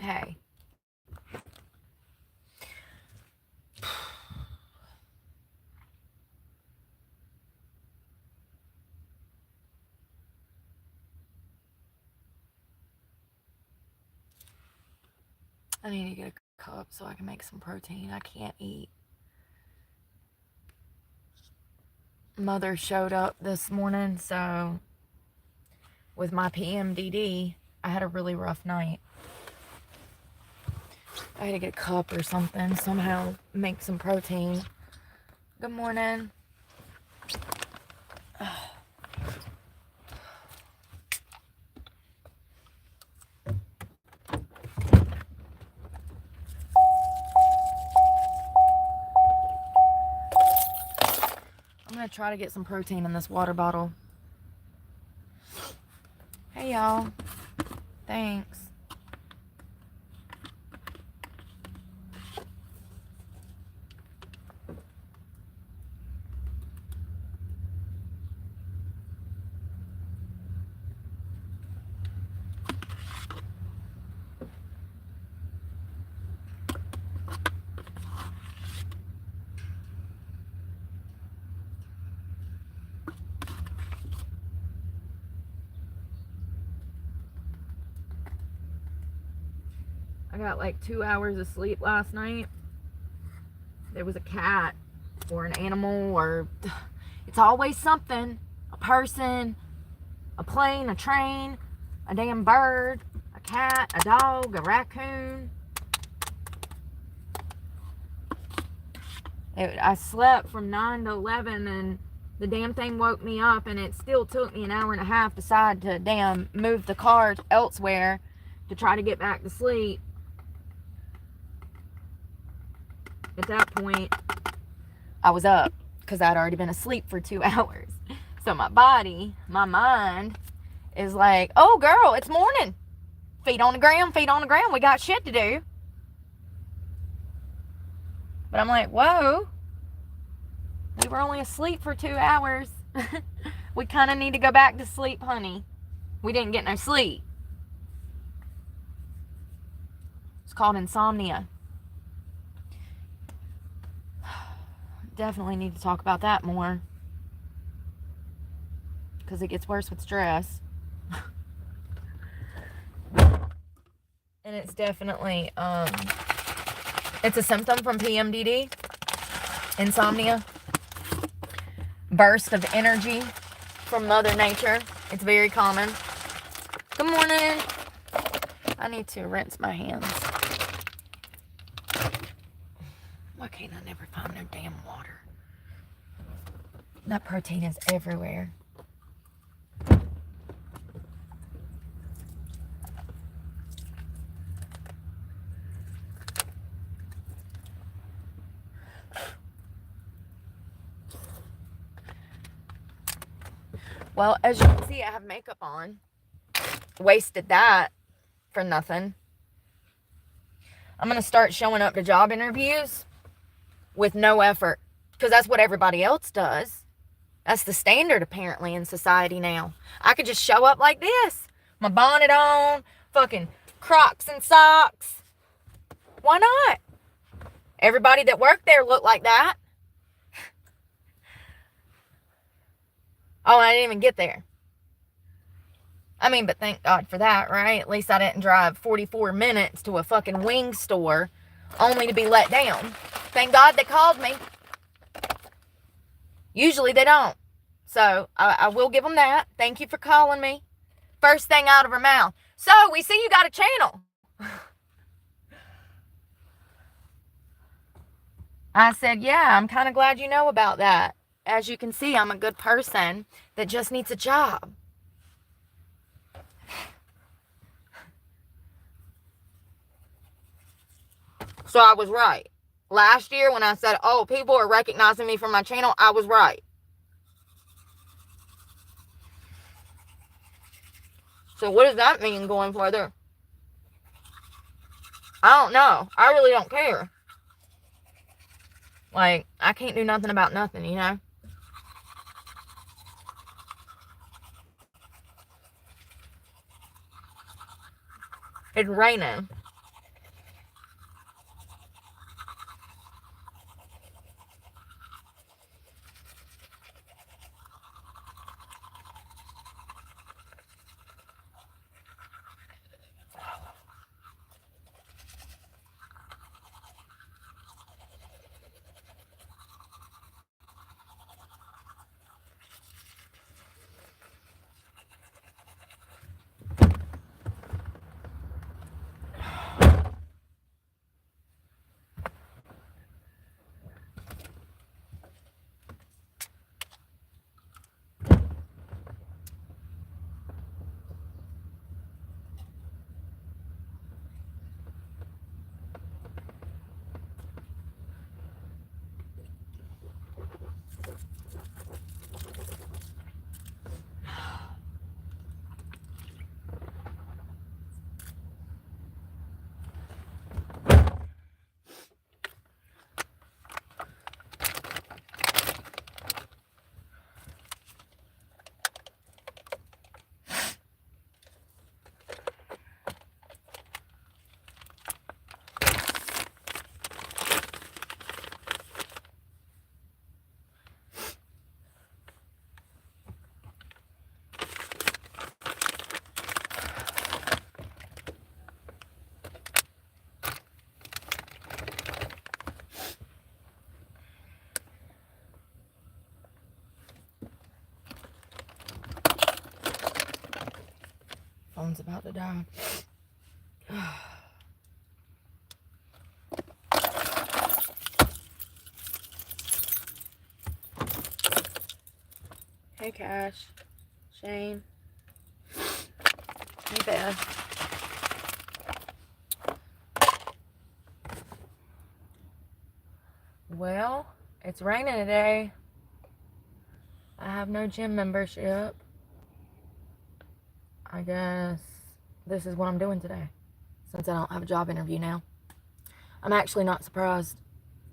Hey. I need to get a cup so I can make some protein. I can't eat. Mother showed up this morning, so with my PMDD, I had a really rough night. I had to get a cup or something, somehow make some protein. Good morning. I'm going to try to get some protein in this water bottle. Hey, y'all. Thanks. I got like 2 hours of sleep last night. There was a cat or an animal, or it's always something. A person, a plane, a train, a damn bird, a cat, a dog, a raccoon. I slept from 9 to 11 and the damn thing woke me up, and it still took me an hour and a half to decide to damn move the car elsewhere to try to get back to sleep. At that point, I was up because I'd already been asleep for 2 hours. So my body, my mind is like, oh girl, it's morning. Feet on the ground, feet on the ground. We got shit to do. But I'm like, whoa. We were only asleep for 2 hours. We kind of need to go back to sleep, honey. We didn't get no sleep. It's called insomnia. Definitely need to talk about that more, because it gets worse with stress. And it's definitely it's a symptom from PMDD, insomnia, burst of energy from Mother Nature. It's very common. Good morning. I need to rinse my hands. Why can't I never find no damn water? That protein is everywhere. Well, as you can see, I have makeup on. Wasted that for nothing. I'm going to start showing up to job interviews with no effort, because that's what everybody else does. That's the standard, apparently, in society now. I could just show up like this. My bonnet on, fucking Crocs and socks. Why not? Everybody that worked there looked like that. Oh, I didn't even get there. I mean, but thank God for that, right? At least I didn't drive 44 minutes to a fucking wing store only to be let down. Thank God they called me. Usually they don't. So, I will give them that. Thank you for calling me. First thing out of her mouth. So, we see you got a channel. I said, yeah, I'm kind of glad you know about that. As you can see, I'm a good person that just needs a job. So I was right. Last year when I said, oh, people are recognizing me from my channel, I was right. So what does that mean going further? I don't know. I really don't care. Like, I can't do nothing about nothing, you know? It's raining. phone's about to die. Hey, Cash. Shane. Hey, Beth. Well, it's raining today. I have no gym membership. I guess this is what I'm doing today, since I don't have a job interview now. I'm actually not surprised.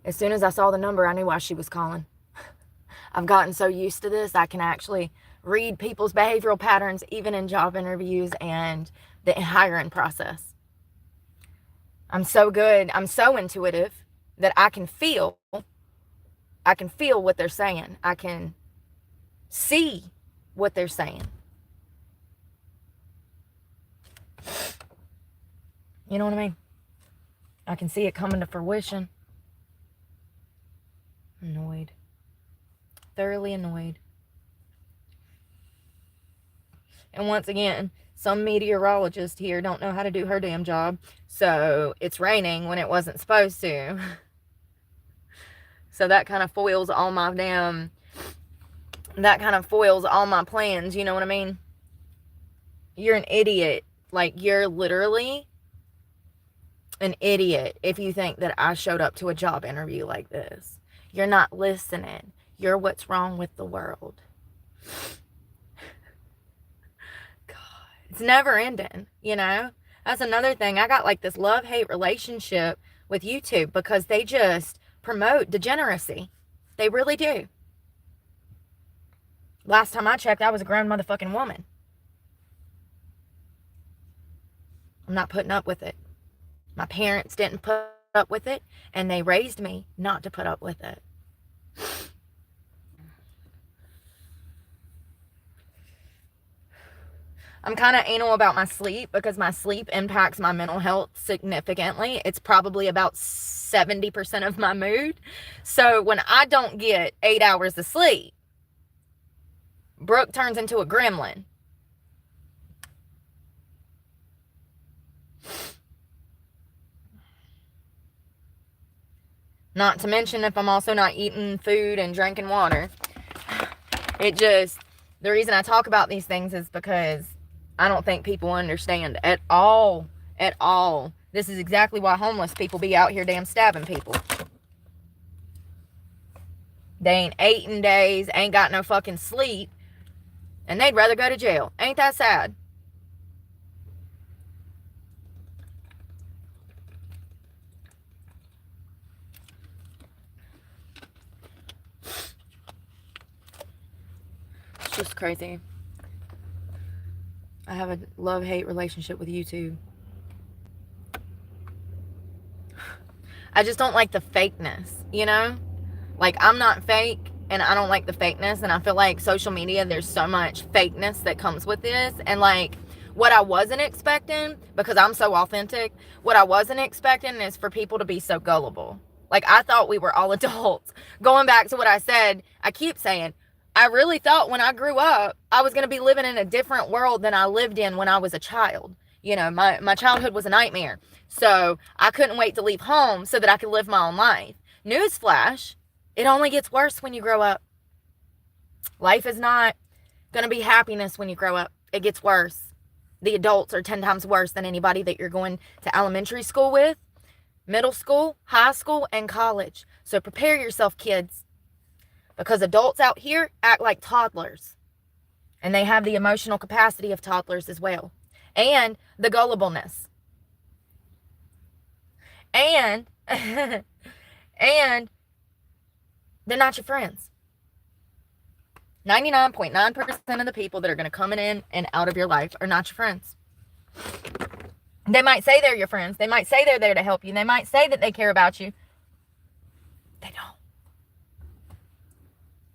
As soon as I saw the number, I knew why she was calling. I've gotten so used to this, I can actually read people's behavioral patterns, even in job interviews and the hiring process. I'm so good. I'm so intuitive that I can feel what they're saying. I can see what they're saying. You know what I mean? I can see it coming to fruition. Annoyed. Thoroughly annoyed. And once again, some meteorologist here don't know how to do her damn job. So it's raining when it wasn't supposed to. So that kind of foils all my plans, you know what I mean? You're an idiot. Like, you're literally an idiot if you think that I showed up to a job interview like this. You're not listening. You're what's wrong with the world. God, it's never ending, you know? That's another thing. I got like this love-hate relationship with YouTube because they just promote degeneracy. They really do. Last time I checked, I was a grown motherfucking woman. I'm not putting up with it. My parents didn't put up with it, and they raised me not to put up with it. I'm kind of anal about my sleep because my sleep impacts my mental health significantly. It's probably about 70% of my mood. So when I don't get 8 hours of sleep, Brooke turns into a gremlin. Not to mention if I'm also not eating food and drinking water. The reason I talk about these things is because I don't think people understand at all. At all. This is exactly why homeless people be out here damn stabbing people. They ain't ate in days, ain't got no fucking sleep, and they'd rather go to jail. Ain't that sad? It's just crazy. I have a love-hate relationship with YouTube. I just don't like the fakeness, you know? Like, I'm not fake, and I don't like the fakeness, and I feel like social media, there's so much fakeness that comes with this, and like, what I wasn't expecting, because I'm so authentic, what I wasn't expecting is for people to be so gullible. Like, I thought we were all adults. Going back to what I said, I keep saying, I really thought when I grew up, I was going to be living in a different world than I lived in when I was a child. You know, my childhood was a nightmare. So I couldn't wait to leave home so that I could live my own life. Newsflash, it only gets worse when you grow up. Life is not going to be happiness when you grow up. It gets worse. The adults are 10 times worse than anybody that you're going to elementary school with, middle school, high school, and college. So prepare yourself, kids. Because adults out here act like toddlers. And they have the emotional capacity of toddlers as well. And the gullibleness. And, and they're not your friends. 99.9% of the people that are going to come in and out of your life are not your friends. They might say they're your friends. They might say they're there to help you. They might say that they care about you. They don't.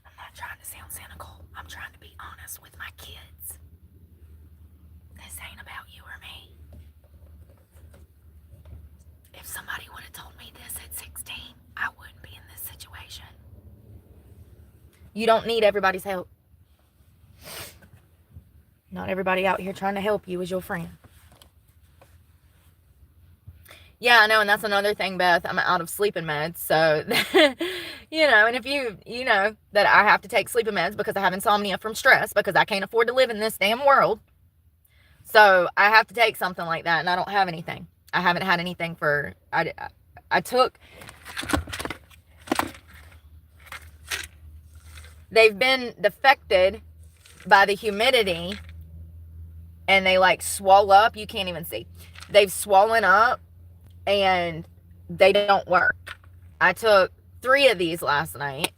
I'm not trying to sound cynical. I'm trying to be honest with my kids. This ain't about you or me. If somebody would have told me this at 16, I wouldn't be in this situation. You don't need everybody's help. Not everybody out here trying to help you is your friend. Yeah, I know, and that's another thing, Beth. I'm out of sleeping meds, so, and if you know that I have to take sleeping meds because I have insomnia from stress, because I can't afford to live in this damn world. So I have to take something like that, and I don't have anything. I haven't had anything I took, they've been defected by the humidity, and they like swell up. You can't even see. They've swollen up, and they don't work. I took 3 of these last night.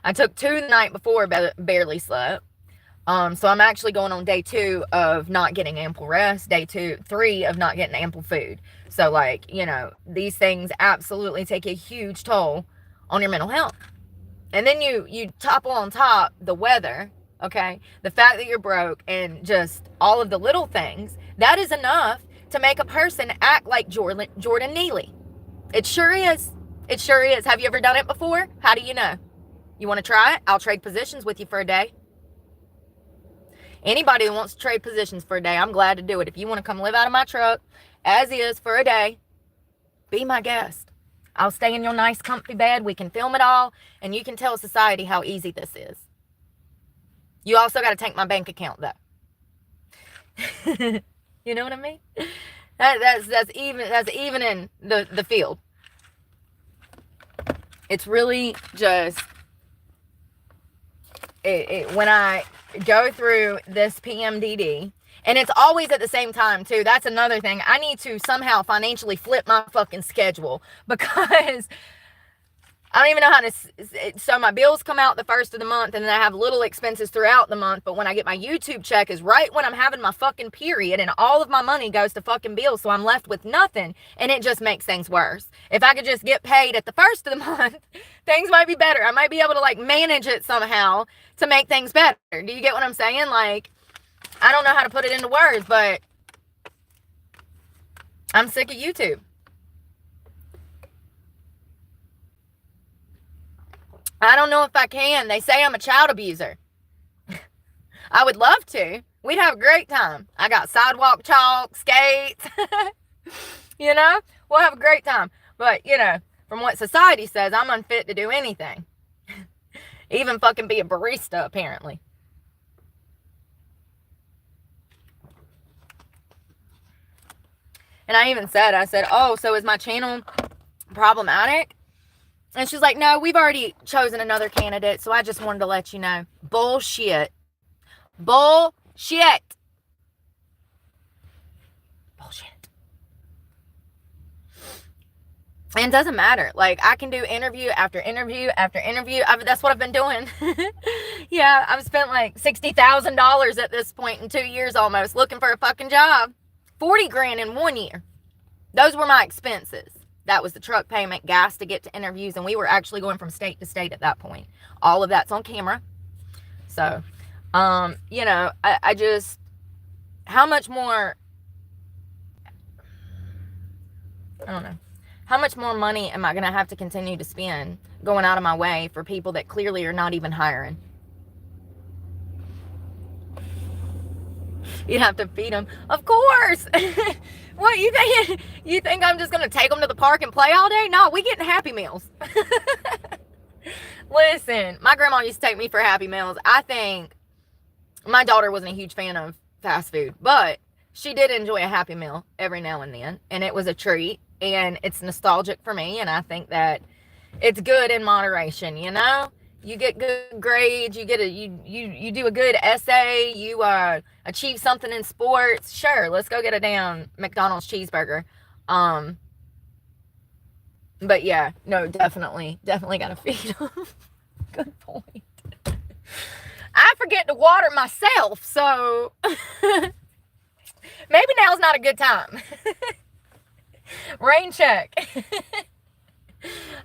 I took 2 the night before, barely slept. So I'm actually going on day 2 of not getting ample rest, day 3 of not getting ample food. So like, these things absolutely take a huge toll on your mental health. And then you topple on top the weather, okay? The fact that you're broke and just all of the little things, that is enough to make a person act like Jordan Neely. It sure is. It sure is. Have you ever done it before? How do you know? You want to try it? I'll trade positions with you for a day. Anybody who wants to trade positions for a day, I'm glad to do it. If you want to come live out of my truck as is for a day, be my guest. I'll stay in your nice comfy bed. We can film it all, and you can tell society how easy this is. You also got to take my bank account, though. You know what I mean? That's even in the field. It's really just when I go through this PMDD, and it's always at the same time too. That's another thing. I need to somehow financially flip my fucking schedule, because I don't even know how to. So my bills come out the first of the month, and then I have little expenses throughout the month. But when I get my YouTube check is right when I'm having my fucking period, and all of my money goes to fucking bills. So I'm left with nothing, and it just makes things worse. If I could just get paid at the first of the month, things might be better. I might be able to like manage it somehow to make things better. Do you get what I'm saying? Like, I don't know how to put it into words, but I'm sick of YouTube. I don't know if I can. They say I'm a child abuser. I would love to. We'd have a great time. I got sidewalk chalk, skates. We'll have a great time. But, from what society says, I'm unfit to do anything. Even fucking be a barista, apparently. And I said, oh, so is my channel problematic? And she's like, no, we've already chosen another candidate, so I just wanted to let you know. Bullshit. Bullshit. Bullshit. And it doesn't matter. Like, I can do interview after interview after interview. That's what I've been doing. Yeah, I've spent like $60,000 at this point in 2 years almost looking for a fucking job. 40 grand in 1 year. Those were my expenses. That was the truck payment, gas to get to interviews, and we were actually going from state to state at that point. All of that's on camera. So, I just, how much more, I don't know, how much more money am I going to have to continue to spend going out of my way for people that clearly are not even hiring? You'd have to feed them. Of course. What, you think I'm just going to take them to the park and play all day? No, we getting Happy Meals. Listen, my grandma used to take me for Happy Meals. I think my daughter wasn't a huge fan of fast food, but she did enjoy a Happy Meal every now and then, and it was a treat, and it's nostalgic for me, and I think that it's good in moderation, You get good grades, you do a good essay, you achieve something in sports. Sure, let's go get a damn McDonald's cheeseburger. But yeah, no, definitely gotta feed them. Good point. I forget to water myself, so maybe now's not a good time. Rain check.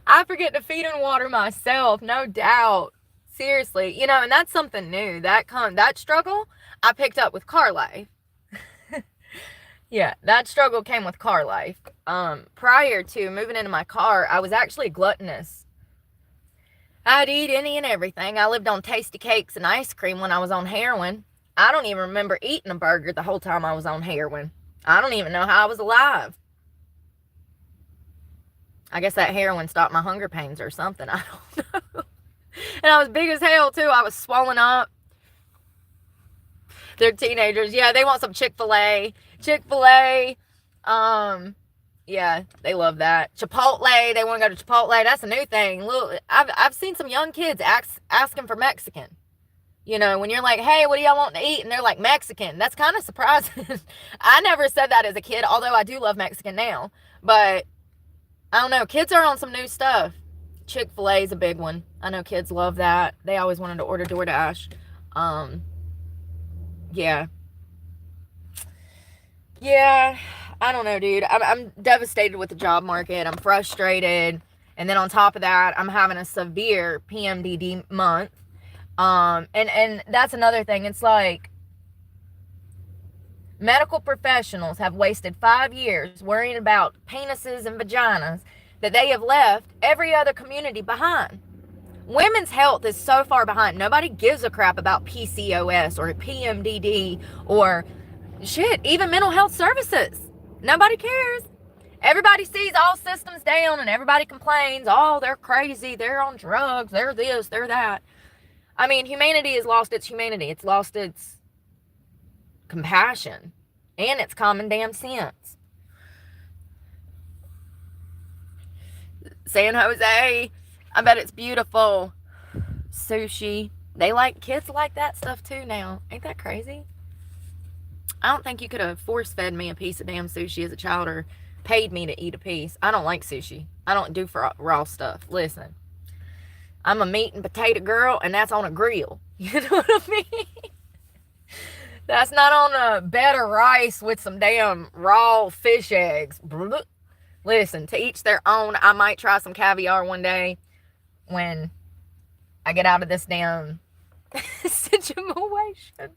I forget to feed and water myself, no doubt. Seriously, and that's something new. That struggle I picked up with car life. Yeah, that struggle came with car life. Prior to moving into my car, I was actually gluttonous. I'd eat any and everything. I lived on tasty cakes and ice cream when I was on heroin. I don't even remember eating a burger the whole time I was on heroin. I don't even know how I was alive. I guess that heroin stopped my hunger pains or something. I don't know. And I was big as hell, too. I was swollen up. They're teenagers. Yeah, they want some Chick-fil-A. Chick-fil-A. Yeah, they love that. Chipotle. They want to go to Chipotle. That's a new thing. Look, I've seen some young kids asking for Mexican. You know, when you're like, hey, what do y'all want to eat? And they're like, Mexican. That's kind of surprising. I never said that as a kid, although I do love Mexican now. But, I don't know. Kids are on some new stuff. Chick-fil-A is a big one. I know kids love that. They always wanted to order DoorDash. Yeah. Yeah. I don't know, dude. I'm devastated with the job market. I'm frustrated. And then on top of that, I'm having a severe PMDD month. And that's another thing. It's like medical professionals have wasted 5 years worrying about penises and vaginas that they have left every other community behind. Women's health is so far behind. Nobody gives a crap about PCOS or PMDD or shit, even mental health services. Nobody cares. Everybody sees all systems down and everybody complains, oh, they're crazy, they're on drugs, they're this, they're that. I mean, humanity has lost its humanity. It's lost its compassion and its common damn sense. San Jose, I bet it's beautiful. Sushi. Kids like that stuff too now. Ain't that crazy? I don't think you could have force-fed me a piece of damn sushi as a child or paid me to eat a piece. I don't like sushi. I don't do for raw stuff. Listen, I'm a meat and potato girl, and that's on a grill. You know what I mean? That's not on a bed of rice with some damn raw fish eggs. Listen, to each their own. I might try some caviar one day when I get out of this damn situation.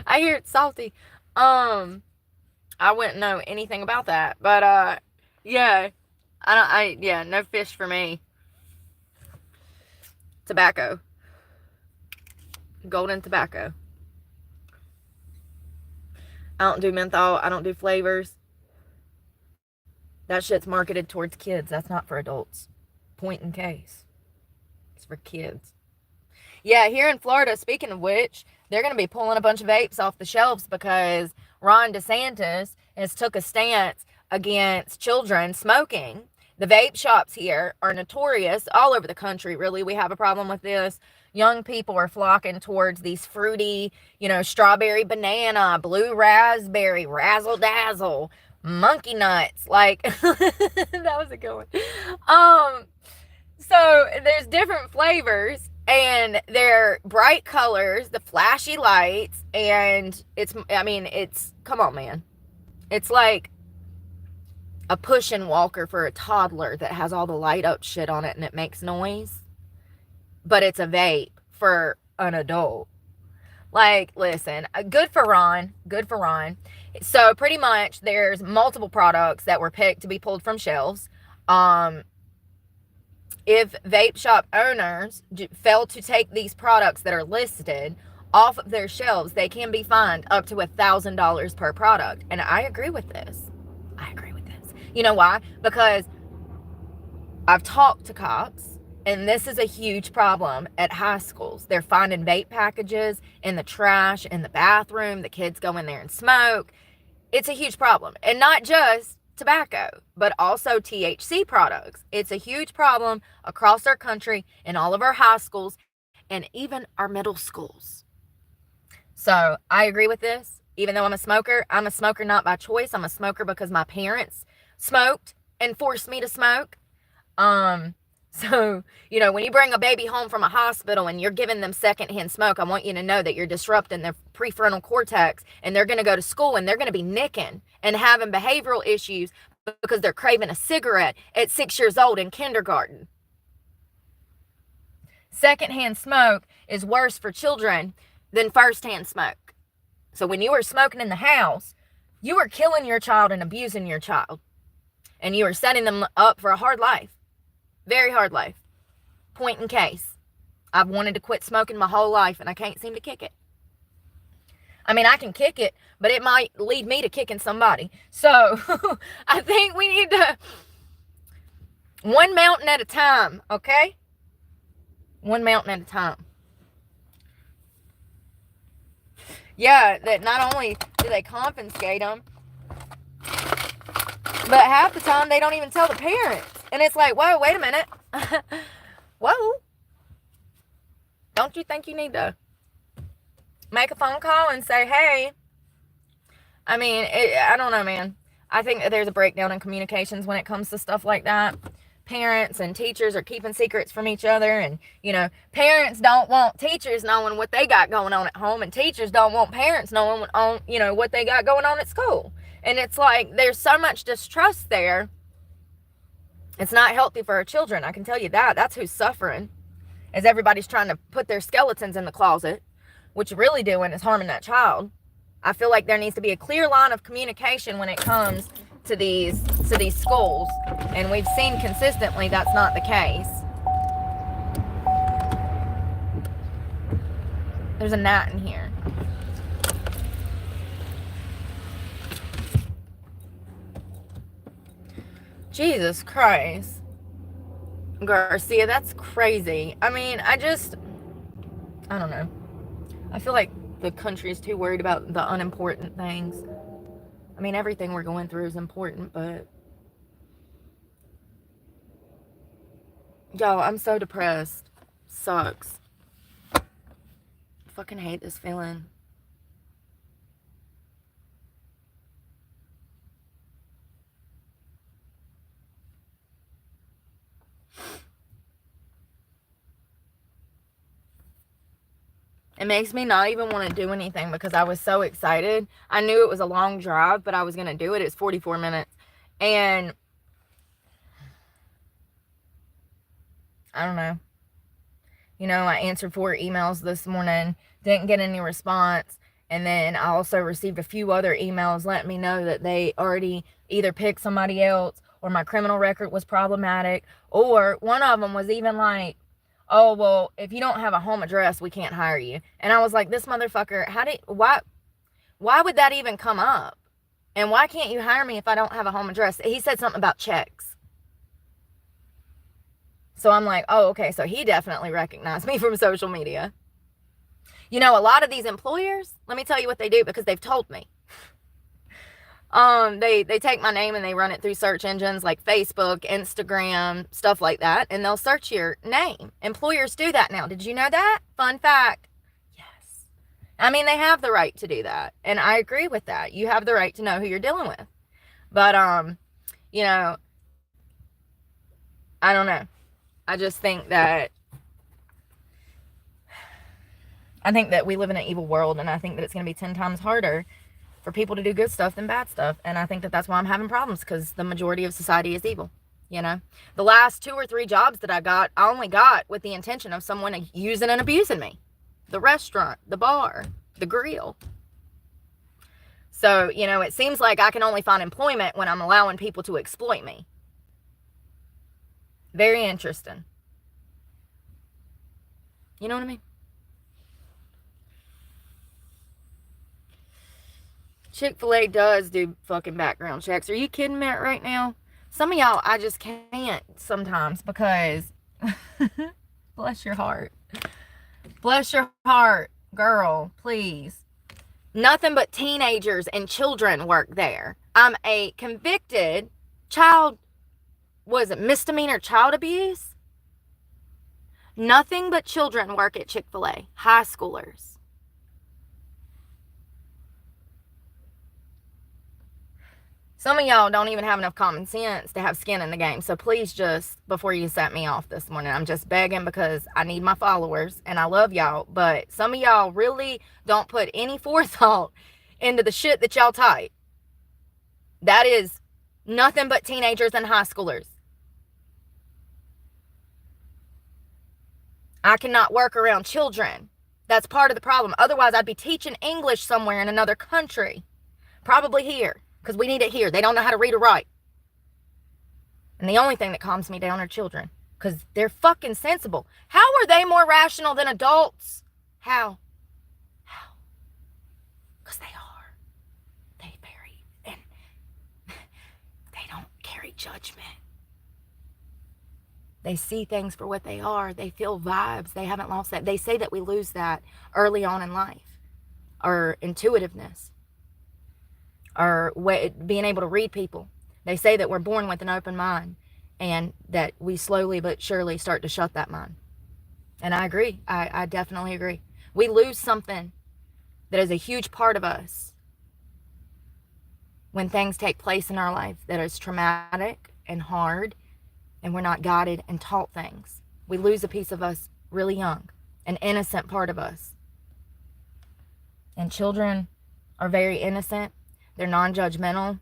I hear it's salty. I wouldn't know anything about that. But, yeah. Yeah, no fish for me. Tobacco. Golden tobacco. I don't do menthol. I don't do flavors. That shit's marketed towards kids. That's not for adults. Point in case. It's for kids. Yeah, here in Florida, speaking of which, they're going to be pulling a bunch of vapes off the shelves because Ron DeSantis has took a stance against children smoking. The vape shops here are notorious all over the country, really. We have a problem with this. Young people are flocking towards these fruity, strawberry banana, blue raspberry, razzle dazzle, monkey nuts. Like, that was a good one. So there's different flavors and they're bright colors, the flashy lights, and come on, man. It's like a push-in walker for a toddler that has all the light up shit on it and it makes noise. But it's a vape for an adult. Like, listen, good for Ron. Good for Ron. So pretty much there's multiple products that were picked to be pulled from shelves. If vape shop owners fail to take these products that are listed off of their shelves, they can be fined up to $1,000 per product. And I agree with this. You know why? Because I've talked to cops, and this is a huge problem at high schools. They're finding vape packages in the trash, in the bathroom. The kids go in there and smoke. It's a huge problem. And not just tobacco, but also THC products. It's a huge problem across our country, in all of our high schools, and even our middle schools. So I agree with this. Even though I'm a smoker not by choice. I'm a smoker because my parents smoked and forced me to smoke. So, when you bring a baby home from a hospital and you're giving them secondhand smoke, I want you to know that you're disrupting their prefrontal cortex, and they're going to go to school and they're going to be nicking and having behavioral issues because they're craving a cigarette at 6 years old in kindergarten. Secondhand smoke is worse for children than firsthand smoke. So when you are smoking in the house, you are killing your child and abusing your child. And you are setting them up for a hard life. Very hard life. Point in case. I've wanted to quit smoking my whole life and I can't seem to kick it. I mean, I can kick it, but it might lead me to kicking somebody. So I think we need to, one mountain at a time, okay? One mountain at a time. Yeah, that not only do they confiscate them, but half the time they don't even tell the parents. And it's like, whoa, wait a minute. Whoa. Don't you think you need to make a phone call and say, hey? I mean, I don't know, man. I think that there's a breakdown in communications when it comes to stuff like that. Parents and teachers are keeping secrets from each other, and parents don't want teachers knowing what they got going on at home, and teachers don't want parents knowing what they got going on at school. And it's like there's so much distrust there. It's not healthy for our children, I can tell you that. That's who's suffering, as everybody's trying to put their skeletons in the closet. What you're really doing is harming that child. I feel like there needs to be a clear line of communication when it comes to these schools, and we've seen consistently that's not the case. There's a gnat in here. Jesus Christ, Garcia, that's crazy. I mean, I don't know. I feel like the country is too worried about the unimportant things. I mean, everything we're going through is important, but yo, I'm so depressed. Sucks. I fucking hate this feeling. It makes me not even want to do anything because I was so excited. I knew it was a long drive, but I was going to do it. It's 44 minutes. And I don't know. I answered 4 emails this morning, didn't get any response. And then I also received a few other emails letting me know that they already either picked somebody else, or my criminal record was problematic, or one of them was even like, oh, well, if you don't have a home address, we can't hire you. And I was like, this motherfucker, why would that even come up? And why can't you hire me if I don't have a home address? He said something about checks. So I'm like, oh, okay, so he definitely recognized me from social media. A lot of these employers, let me tell you what they do, because they've told me. They take my name and they run it through search engines like Facebook, Instagram, stuff like that, and they'll search your name. Employers do that now. Did you know that? Fun fact. Yes. I mean, they have the right to do that, and I agree with that. You have the right to know who you're dealing with. But I don't know. I just think that we live in an evil world, and I think that it's going to be 10 times harder for people to do good stuff than bad stuff. And I think that that's why I'm having problems, because the majority of society is evil. The last 2 or 3 jobs that I only got with the intention of someone using and abusing me. The restaurant, the bar, the grill. So, it seems like I can only find employment when I'm allowing people to exploit me. Very interesting. You know what I mean? Chick-fil-A does do fucking background checks. Are you kidding me right now? Some of y'all, I just can't sometimes, because bless your heart. Bless your heart, girl, please. Nothing but teenagers and children work there. I'm a convicted misdemeanor child abuse? Nothing but children work at Chick-fil-A. High schoolers. Some of y'all don't even have enough common sense to have skin in the game. So please, just before you set me off this morning, I'm just begging, because I need my followers and I love y'all. But some of y'all really don't put any forethought into the shit that y'all type. That is nothing but teenagers and high schoolers. I cannot work around children. That's part of the problem. Otherwise, I'd be teaching English somewhere in another country. Probably here. Because we need it here. They don't know how to read or write. And the only thing that calms me down are children. Because they're fucking sensible. How are they more rational than adults? How? Because they are. They vary. And they don't carry judgment. They see things for what they are. They feel vibes. They haven't lost that. They say that we lose that early on in life. Our intuitiveness. Our being able to read people. They say that we're born with an open mind. And that we slowly but surely start to shut that mind. And I agree. I definitely agree. We lose something that is a huge part of us when things take place in our life that is traumatic and hard, and we're not guided and taught things. We lose a piece of us really young, an innocent part of us. And children are very innocent. They're non-judgmental.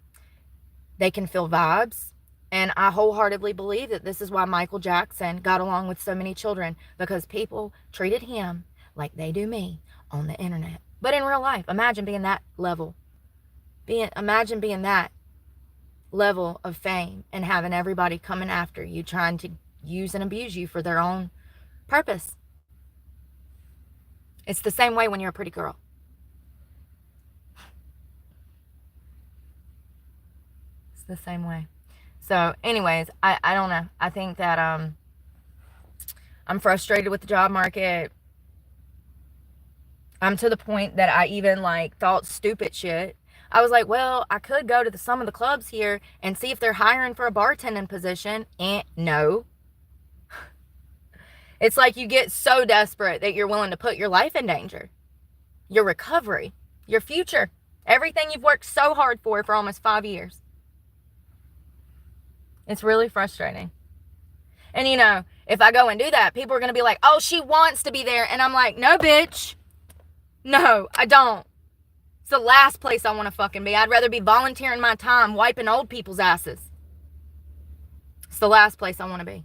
They can feel vibes. And I wholeheartedly believe that this is why Michael Jackson got along with so many children, because people treated him like they do me on the internet. But in real life, imagine being that level. Imagine being that level of fame and having everybody coming after you, trying to use and abuse you for their own purpose. It's the same way when you're a pretty girl. It's the same way. So anyways, I don't know. I think that I'm frustrated with the job market. I'm to the point that I even thought stupid shit. I was like, well, I could go to some of the clubs here and see if they're hiring for a bartending position. And no. It's like you get so desperate that you're willing to put your life in danger. Your recovery, your future, everything you've worked so hard for almost 5 years. It's really frustrating. And if I go and do that, people are going to be like, oh, she wants to be there. And I'm like, no, bitch. No, I don't. It's the last place I want to fucking be. I'd rather be volunteering my time, wiping old people's asses. It's the last place I want to be.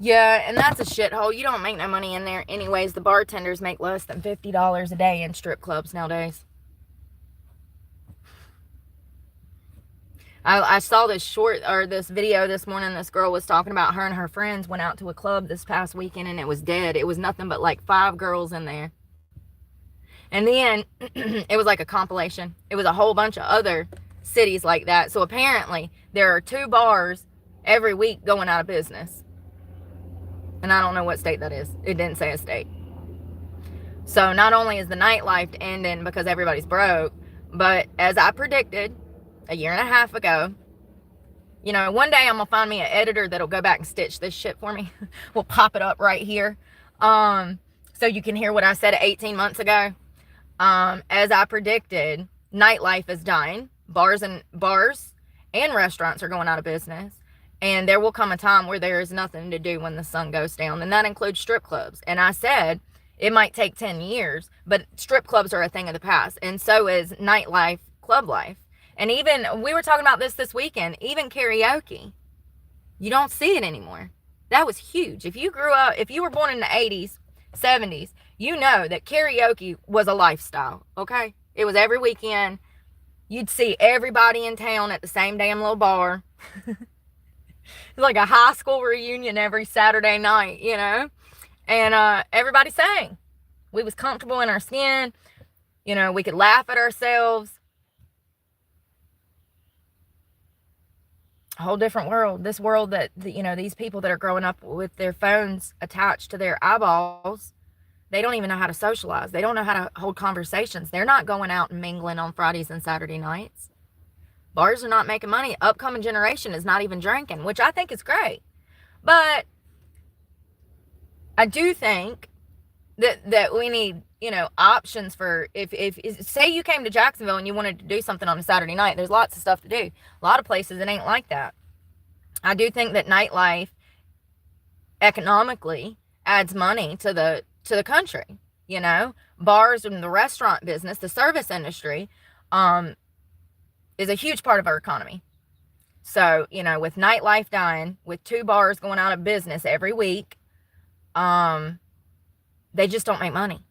Yeah, and that's a shithole. You don't make no money in there anyways. The bartenders make less than $50 a day in strip clubs nowadays. I saw this video this morning. This girl was talking about her and her friends went out to a club this past weekend and it was dead. It was nothing but 5 girls in there. And then it was like a compilation. It was a whole bunch of other cities like that. So apparently there are 2 bars every week going out of business. And I don't know what state that is. It didn't say a state. So not only is the nightlife ending because everybody's broke, but as I predicted a year and a half ago, one day I'm going to find me an editor that'll go back and stitch this shit for me. We'll pop it up right here. So you can hear what I said 18 months ago. As I predicted, nightlife is dying. Bars and restaurants are going out of business. And there will come a time where there is nothing to do when the sun goes down. And that includes strip clubs. And I said it might take 10 years, but strip clubs are a thing of the past. And so is nightlife, club life. And even, we were talking about this weekend, even karaoke. You don't see it anymore. That was huge. If you were born in the 80s, 70s, you know that karaoke was a lifestyle, okay? It was every weekend. You'd see everybody in town at the same damn little bar. It's like a high school reunion every Saturday night, and everybody sang. We was comfortable in our skin. We could laugh at ourselves. A whole different world. This world that, these people that are growing up with their phones attached to their eyeballs, they don't even know how to socialize. They don't know how to hold conversations. They're not going out and mingling on Fridays and Saturday nights. Bars are not making money. Upcoming generation is not even drinking, which I think is great. But I do think that we need, options for if say you came to Jacksonville and you wanted to do something on a Saturday night, there's lots of stuff to do. A lot of places it ain't like that. I do think that nightlife economically adds money to the country. You know, bars and the restaurant business, the service industry, is a huge part of our economy. So, you know, with Nightlife dying, with 2 bars going out of business every week, they just don't make money.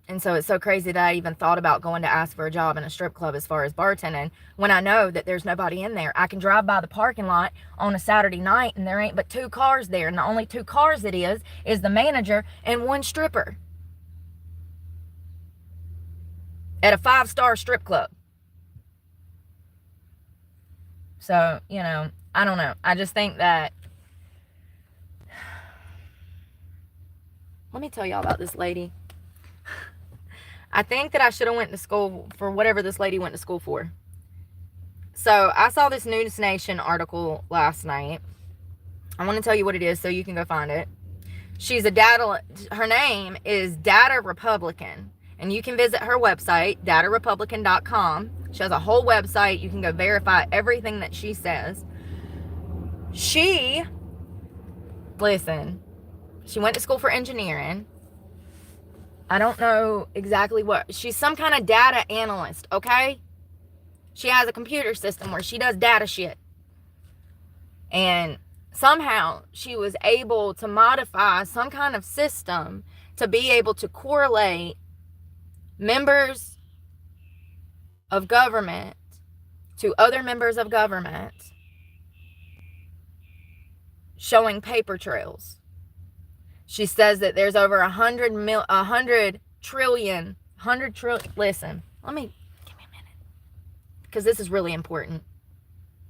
And so it's so crazy that I even thought about going to ask for a job in a strip club as far as bartending, when I know that there's nobody in there. I can drive by the parking lot on a Saturday night and there ain't but 2 cars there. And the only 2 cars it is the manager and 1 stripper at a 5-star strip club. So, you know, I don't know. I just think that, let me tell y'all about this lady. I think that I should have went to school for whatever this lady went to school for. So I saw this News Nation article last night. I want to tell you what it is so you can go find it. She's her name is Data Republican. And you can visit her website, datarepublican.com. She has a whole website. You can go verify everything that she says. She went to school for engineering. I don't know exactly what. She's some kind of data analyst, okay? She has a computer system where she does data shit. And somehow she was able to modify some kind of system to be able to correlate members of government to other members of government, showing paper trails. She says that there's over 100 trillion, listen, give me a minute, because this is really important.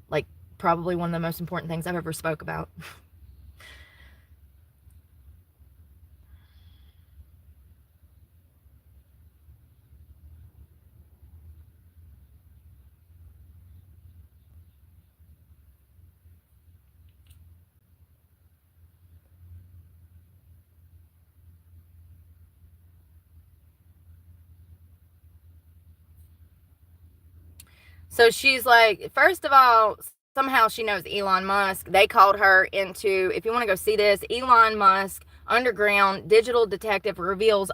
Like, probably one of the most important things I've ever spoke about. So she's like, first of all, somehow she knows Elon Musk. They called her into, if you want to go see this, Elon Musk underground digital detective reveals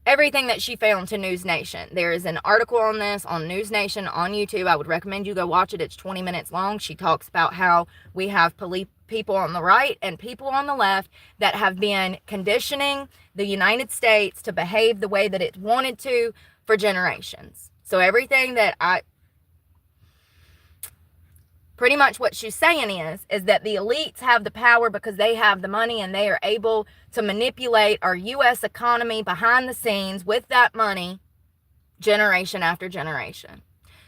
everything that she found to News Nation. There is an article on this on News Nation on YouTube. I would recommend you go watch it. It's 20 minutes long. She talks about how we have people on the right and people on the left that have been conditioning the United States to behave the way that it wanted to for generations. So everything that pretty much what she's saying is that the elites have the power because they have the money and they are able to manipulate our U.S. economy behind the scenes with that money generation after generation.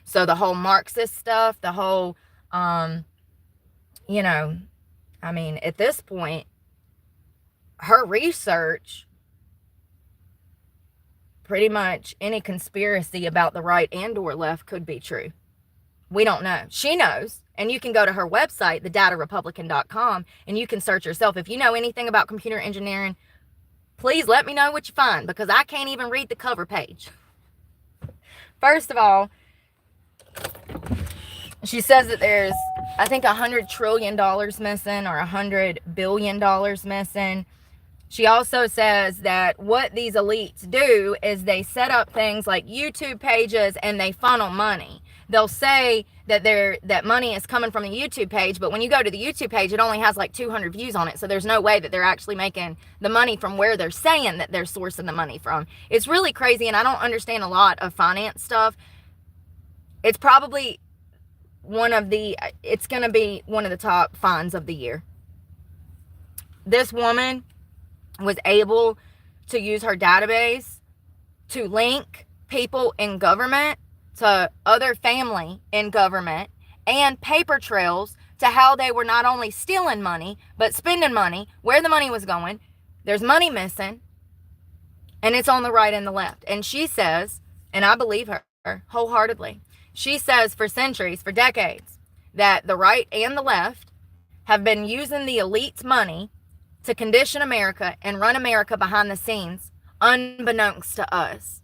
So the whole Marxist stuff, the whole, you know, I mean, at this point, her research, pretty much any conspiracy about the right and or left could be true. We don't know. She knows. And you can go to her website, thedatarepublican.com, and you can search yourself. If you know anything about computer engineering, please let me know what you find, because I can't even read the cover page. First of all, she says that there's, I think, $100 trillion missing or $100 billion missing. She also says that what these elites do is they set up things like YouTube pages and they funnel money. They'll say that that money is coming from the YouTube page, but when you go to the YouTube page, it only has like 200 views on it. So there's no way that they're actually making the money from where they're saying that they're sourcing the money from. It's really crazy, and I don't understand a lot of finance stuff. It's probably it's going to be one of the top finds of the year. This woman was able to use her database to link people in government to other family in government and paper trails to how they were not only stealing money, but spending money, where the money was going. There's money missing, and it's on the right and the left. And she says, and I believe her wholeheartedly, she says for centuries, for decades, that the right and the left have been using the elite's money to condition America and run America behind the scenes, unbeknownst to us.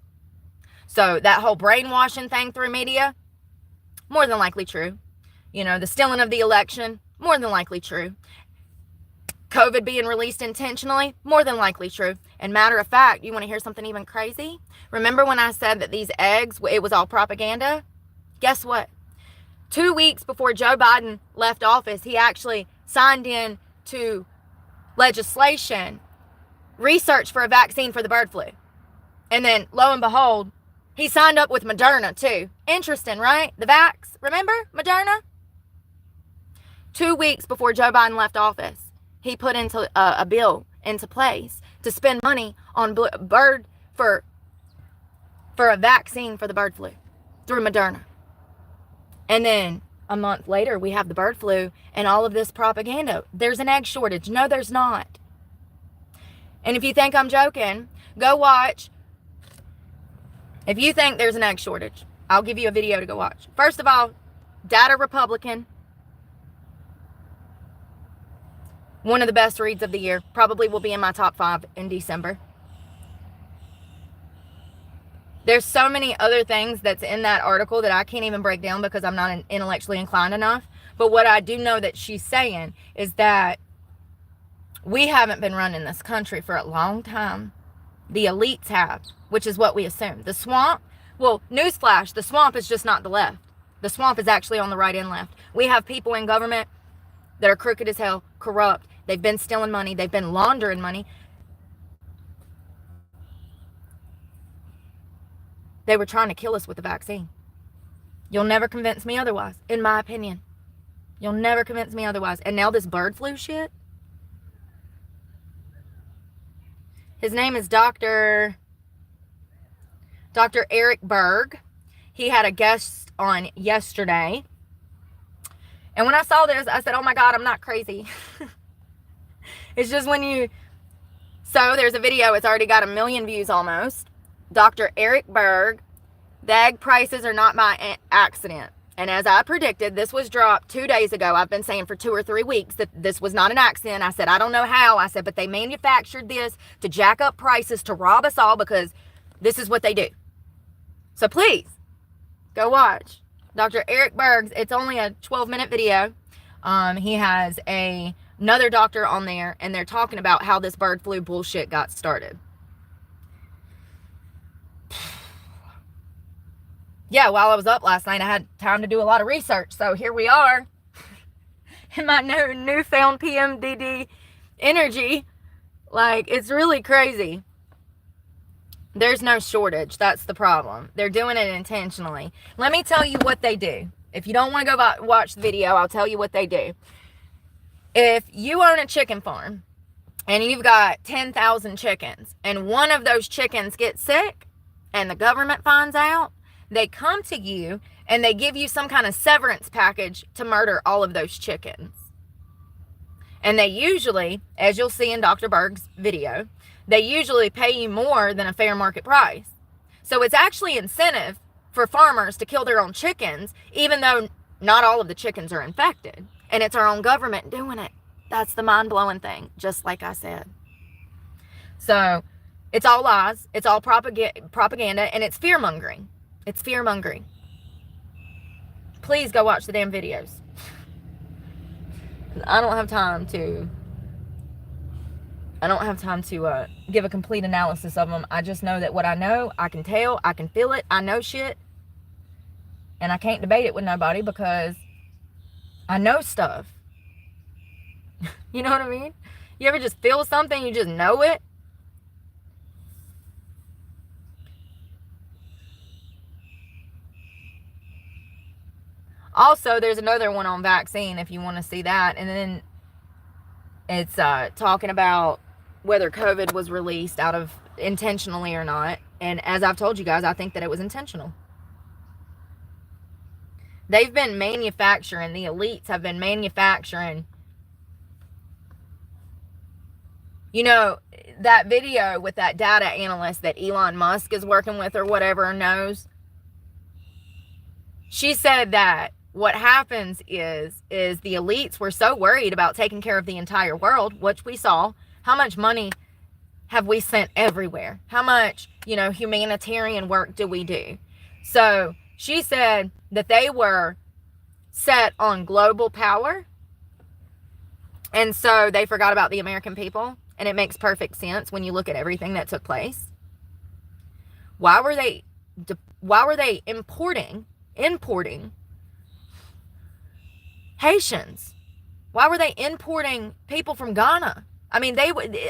So that whole brainwashing thing through media, more than likely true. You know, the stealing of the election, more than likely true. COVID being released intentionally, more than likely true. And matter of fact, you want to hear something even crazy? Remember when I said that these eggs, it was all propaganda? Guess what? 2 weeks before Joe Biden left office, he actually signed in to legislation, research for a vaccine for the bird flu. And then, lo and behold, he signed up with Moderna too. Interesting, right? The vax, remember Moderna? 2 weeks before Joe Biden left office, he put into a bill into place to spend money on bird for a vaccine for the bird flu through Moderna. And then a month later, we have the bird flu and all of this propaganda. There's an egg shortage. No, there's not. And if you think I'm joking, go watch. If you think there's an egg shortage, I'll give you a video to go watch. First of all, Data Republican. One of the best reads of the year. Probably will be in my top 5 in December. There's so many other things that's in that article that I can't even break down because I'm not intellectually inclined enough. But what I do know that she's saying is that we haven't been running this country for a long time. The elites have, which is what we assume. The swamp, well, newsflash, the swamp is just not the left. The swamp is actually on the right and left. We have people in government that are crooked as hell, corrupt. They've been stealing money. They've been laundering money. They were trying to kill us with the vaccine. You'll never convince me otherwise, in my opinion. You'll never convince me otherwise. And now this bird flu shit. His name is Dr. Eric Berg. He had a guest on yesterday. And when I saw this, I said, oh my God, I'm not crazy. It's just when you... So there's a video. It's already got 1 million views almost. Dr. Eric Berg. The egg prices are not by accident. And as I predicted, this was dropped 2 days ago. I've been saying for 2 or 3 weeks that this was not an accident. I said, I don't know how. I said, but they manufactured this to jack up prices to rob us all because this is what they do. So please, go watch Dr. Eric Berg's. It's only a 12-minute video. He has another doctor on there, and they're talking about how this bird flu bullshit got started. Yeah, while I was up last night, I had time to do a lot of research. So here we are in my newfound PMDD energy. Like, it's really crazy. There's no shortage. That's the problem. They're doing it intentionally. Let me tell you what they do. If you don't want to go watch the video, I'll tell you what they do. If you own a chicken farm and you've got 10,000 chickens and one of those chickens gets sick and the government finds out, they come to you and they give you some kind of severance package to murder all of those chickens. And they usually, as you'll see in Dr. Berg's video, they usually pay you more than a fair market price. So it's actually incentive for farmers to kill their own chickens, even though not all of the chickens are infected. And it's our own government doing it. That's the mind-blowing thing, just like I said. So it's all lies. It's all propaganda, and it's fear-mongering. It's fear-mongering. Please go watch the damn videos. I don't have time to give a complete analysis of them. I just know that what I know, I can tell, I can feel it, I know shit. And I can't debate it with nobody because I know stuff. You know what I mean? You ever just feel something, you just know it? Also, there's another one on vaccine if you want to see that. And then it's talking about whether COVID was released out of intentionally or not. And as I've told you guys, I think that it was intentional. They've been manufacturing, the elites have been manufacturing. You know, that video with that data analyst that Elon Musk is working with or whatever knows. She said that what happens is the elites were so worried about taking care of the entire world, which we saw. How much money have we sent everywhere? How much, humanitarian work do we do? So she said that they were set on global power And so they forgot about the American people. And it makes perfect sense when you look at everything that took place. Why were they importing Haitians? Why were they importing people from Ghana? I mean,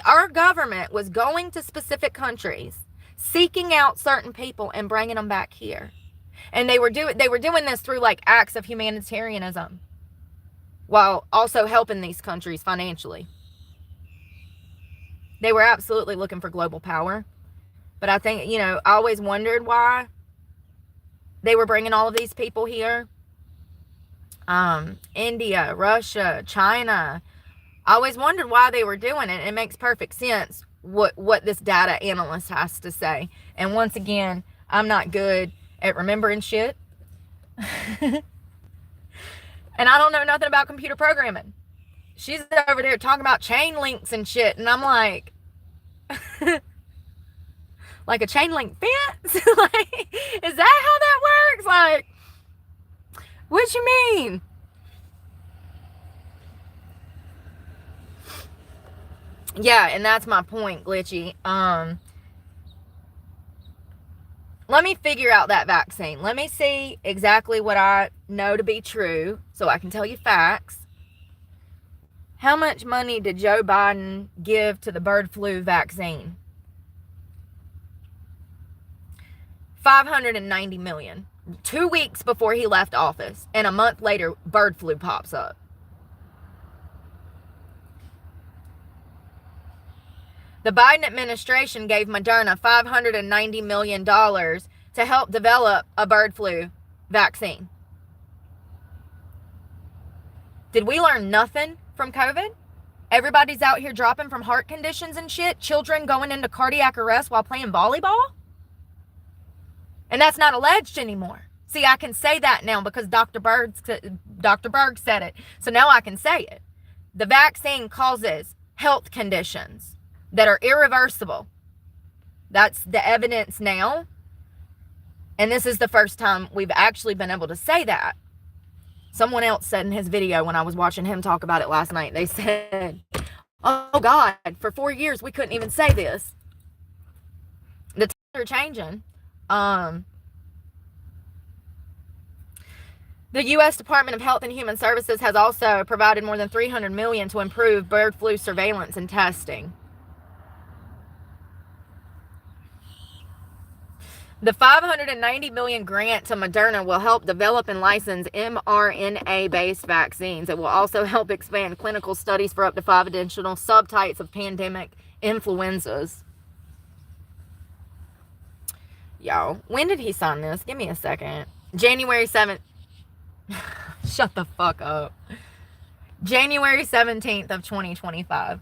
our government was going to specific countries, seeking out certain people and bringing them back here. And they were doing this through like acts of humanitarianism, while also helping these countries financially. They were absolutely looking for global power. But I think, I always wondered why they were bringing all of these people here. India, Russia, China. I always wondered why they were doing it. It makes perfect sense what this data analyst has to say. And once again, I'm not good at remembering shit. And I don't know nothing about computer programming. She's over there talking about chain links and shit. And I'm like, like a chain link fence? Like, is that how that works? Like, what you mean? Yeah, and that's my point, Glitchy. Let me figure out that vaccine. Let me see exactly what I know to be true so I can tell you facts. How much money did Joe Biden give to the bird flu vaccine? $590 million. 2 weeks before he left office, and a month later, bird flu pops up. The Biden administration gave Moderna $590 million to help develop a bird flu vaccine. Did we learn nothing from COVID? Everybody's out here dropping from heart conditions and shit. Children going into cardiac arrest while playing volleyball. And that's not alleged anymore. See, I can say that now because Dr. Berg said it. So now I can say it. The vaccine causes health conditions that are irreversible. That's the evidence now. And this is the first time we've actually been able to say that. Someone else said in his video when I was watching him talk about it last night, they said, oh God, for 4 years we couldn't even say this. The times are changing. The U.S. Department of Health and Human Services has also provided more than $300 million to improve bird flu surveillance and testing. The $590 million grant to Moderna will help develop and license mRNA-based vaccines. It will also help expand clinical studies for up to 5 additional subtypes of pandemic influenzas. Yo, when did he sign this? Give me a second. January 7th. Shut the fuck up. January 17th of 2025.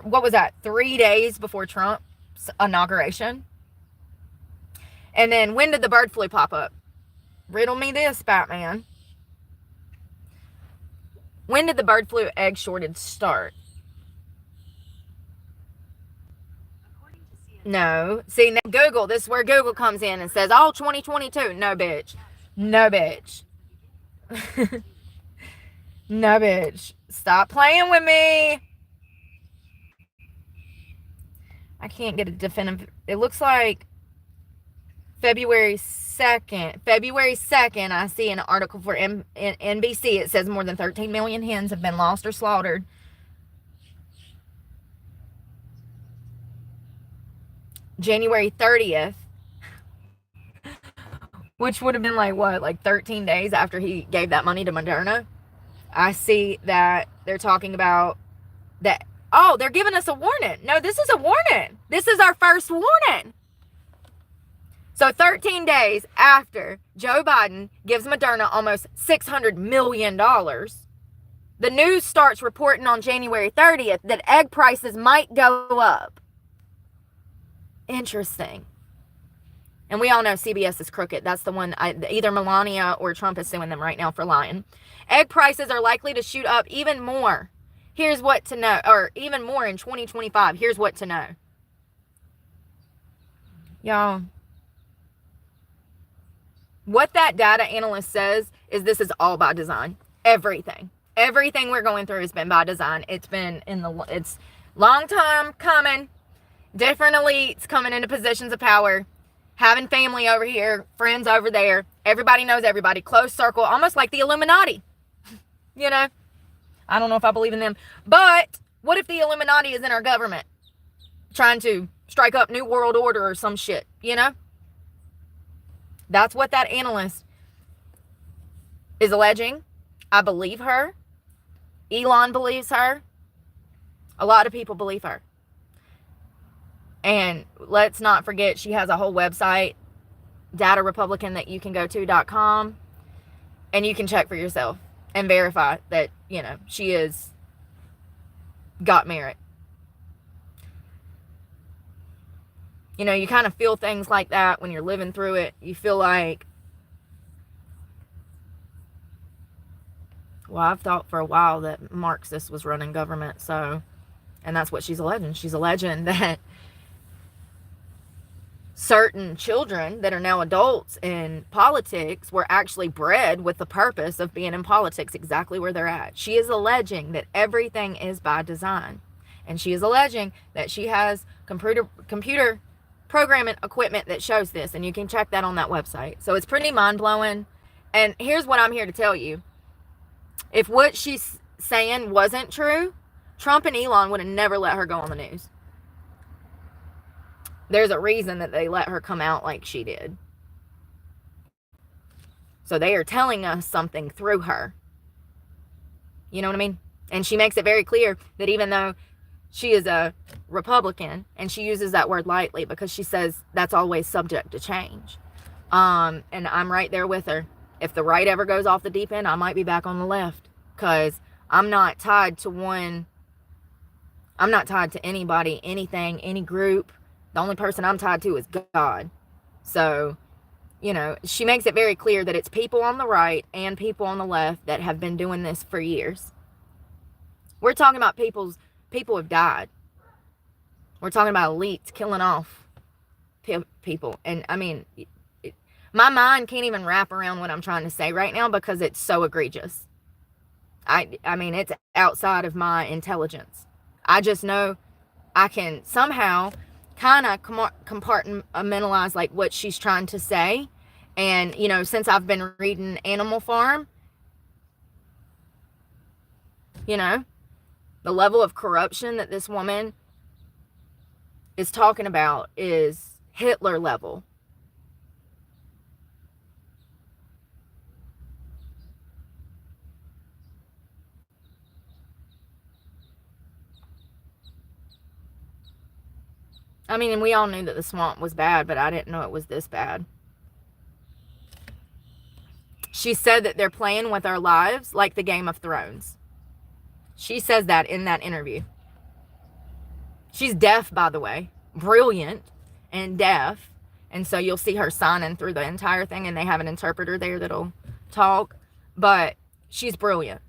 What was that? 3 days before Trump's inauguration. And then when did the bird flu pop up? Riddle me this, Batman. When did the bird flu egg shortage start? No. See, now Google, this is where Google comes in and says, oh, 2022. No, bitch. No, bitch. No, bitch. Stop playing with me. I can't get a definitive. It looks like February 2nd. February 2nd, I see an article for NBC. It says more than 13 million hens have been lost or slaughtered. January 30th, which would have been like what, like 13 days after he gave that money to Moderna. I see that they're talking about that. Oh, they're giving us a warning. No, this is a warning. This is our first warning. So 13 days after Joe Biden gives Moderna almost $600 million, the news starts reporting on January 30th that egg prices might go up. Interesting. And we all know CBS is crooked. That's the one, either Melania or Trump is suing them right now for lying. Egg prices are likely to shoot up even more. Here's what to know, or even more in 2025. Here's what to know. Y'all, what that data analyst says is this is all by design. Everything. Everything we're going through has been by design. It's long time coming. Different elites coming into positions of power, having family over here, friends over there. Everybody knows everybody. Close circle, almost like the Illuminati. You know? I don't know if I believe in them. But what if the Illuminati is in our government? Trying to strike up New World Order or some shit, you know? That's what that analyst is alleging. I believe her. Elon believes her. A lot of people believe her. And let's not forget, she has a whole website, datarepublican, that you can go to.com, and you can check for yourself and verify that, you know, she is got merit. You know, you kind of feel things like that when you're living through it. You feel like, well, I've thought for a while that Marxist was running government, so, and that's what she's alleging. She's alleging that certain children that are now adults in politics were actually bred with the purpose of being in politics exactly where they're at. She is alleging that everything is by design. And she is alleging that she has computer programming equipment that shows this. And you can check that on that website. So it's pretty mind-blowing. And here's what I'm here to tell you. If what she's saying wasn't true, Trump and Elon would have never let her go on the news. There's a reason that they let her come out like she did. So they are telling us something through her. You know what I mean? And she makes it very clear that even though she is a Republican, and she uses that word lightly because she says that's always subject to change. And I'm right there with her. If the right ever goes off the deep end, I might be back on the left. Because I'm not tied to one. I'm not tied to anybody, anything, any group. The only person I'm tied to is God. So, you know, she makes it very clear that it's people on the right and people on the left that have been doing this for years. We're talking about people have died. We're talking about elites killing off people. And, I mean, my mind can't even wrap around what I'm trying to say right now because it's so egregious. I mean, it's outside of my intelligence. I just know I can somehow kind of compartmentalize like what she's trying to say. And, you know, since I've been reading Animal Farm, you know, the level of corruption that this woman is talking about is Hitler level. I mean, and we all knew that the swamp was bad, but I didn't know it was this bad. She said that they're playing with our lives like the Game of Thrones. She says that in that interview. She's deaf, by the way. Brilliant and deaf. And so you'll see her signing through the entire thing, and they have an interpreter there that'll talk. But she's brilliant.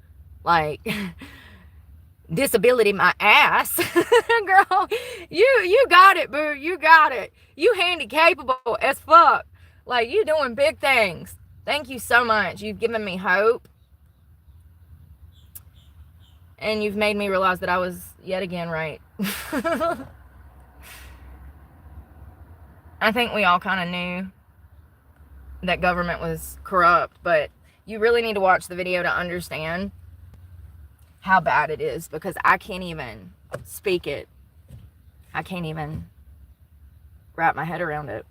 Like... disability my ass. Girl, you got it, boo. You got it. You handy-capable as fuck. Like, you doing big things. Thank you so much. You've given me hope. And you've made me realize that I was yet again right. I think we all kind of knew that government was corrupt, but you really need to watch the video to understand how bad it is, because I can't even speak it. I can't even wrap my head around it.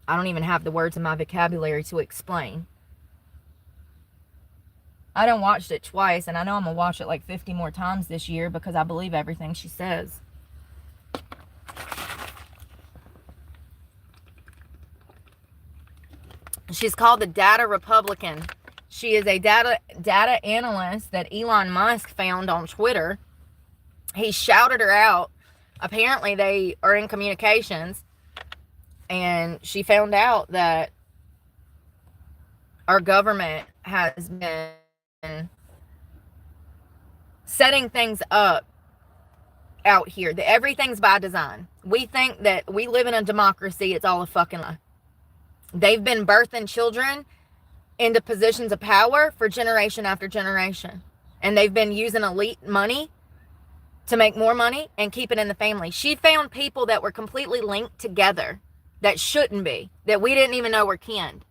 I don't even have the words in my vocabulary to explain. I done watched it twice, and I know I'm gonna watch it like 50 more times this year because I believe everything she says. She's called the Data Republican. She is a data analyst that Elon Musk found on Twitter. He shouted her out. Apparently they are in communications. And she found out that our government has been setting things up out here. That everything's by design. We think that we live in a democracy. It's all a fucking lie. They've been birthing children into positions of power for generation after generation. And they've been using elite money to make more money and keep it in the family. She found people that were completely linked together that shouldn't be, that we didn't even know were kin.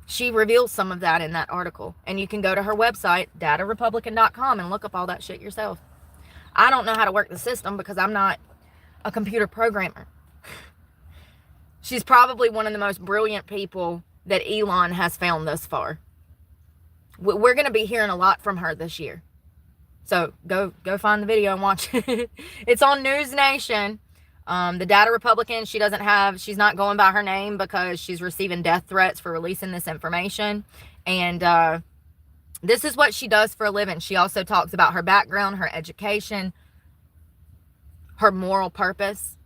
She reveals some of that in that article. And you can go to her website, datarepublican.com, and look up all that shit yourself. I don't know how to work the system because I'm not a computer programmer. She's probably one of the most brilliant people that Elon has found thus far. We're going to be hearing a lot from her this year. So go find the video and watch it. It's on News Nation. The Data Republican, she's not going by her name because she's receiving death threats for releasing this information. And this is what she does for a living. She also talks about her background, her education, her moral purpose.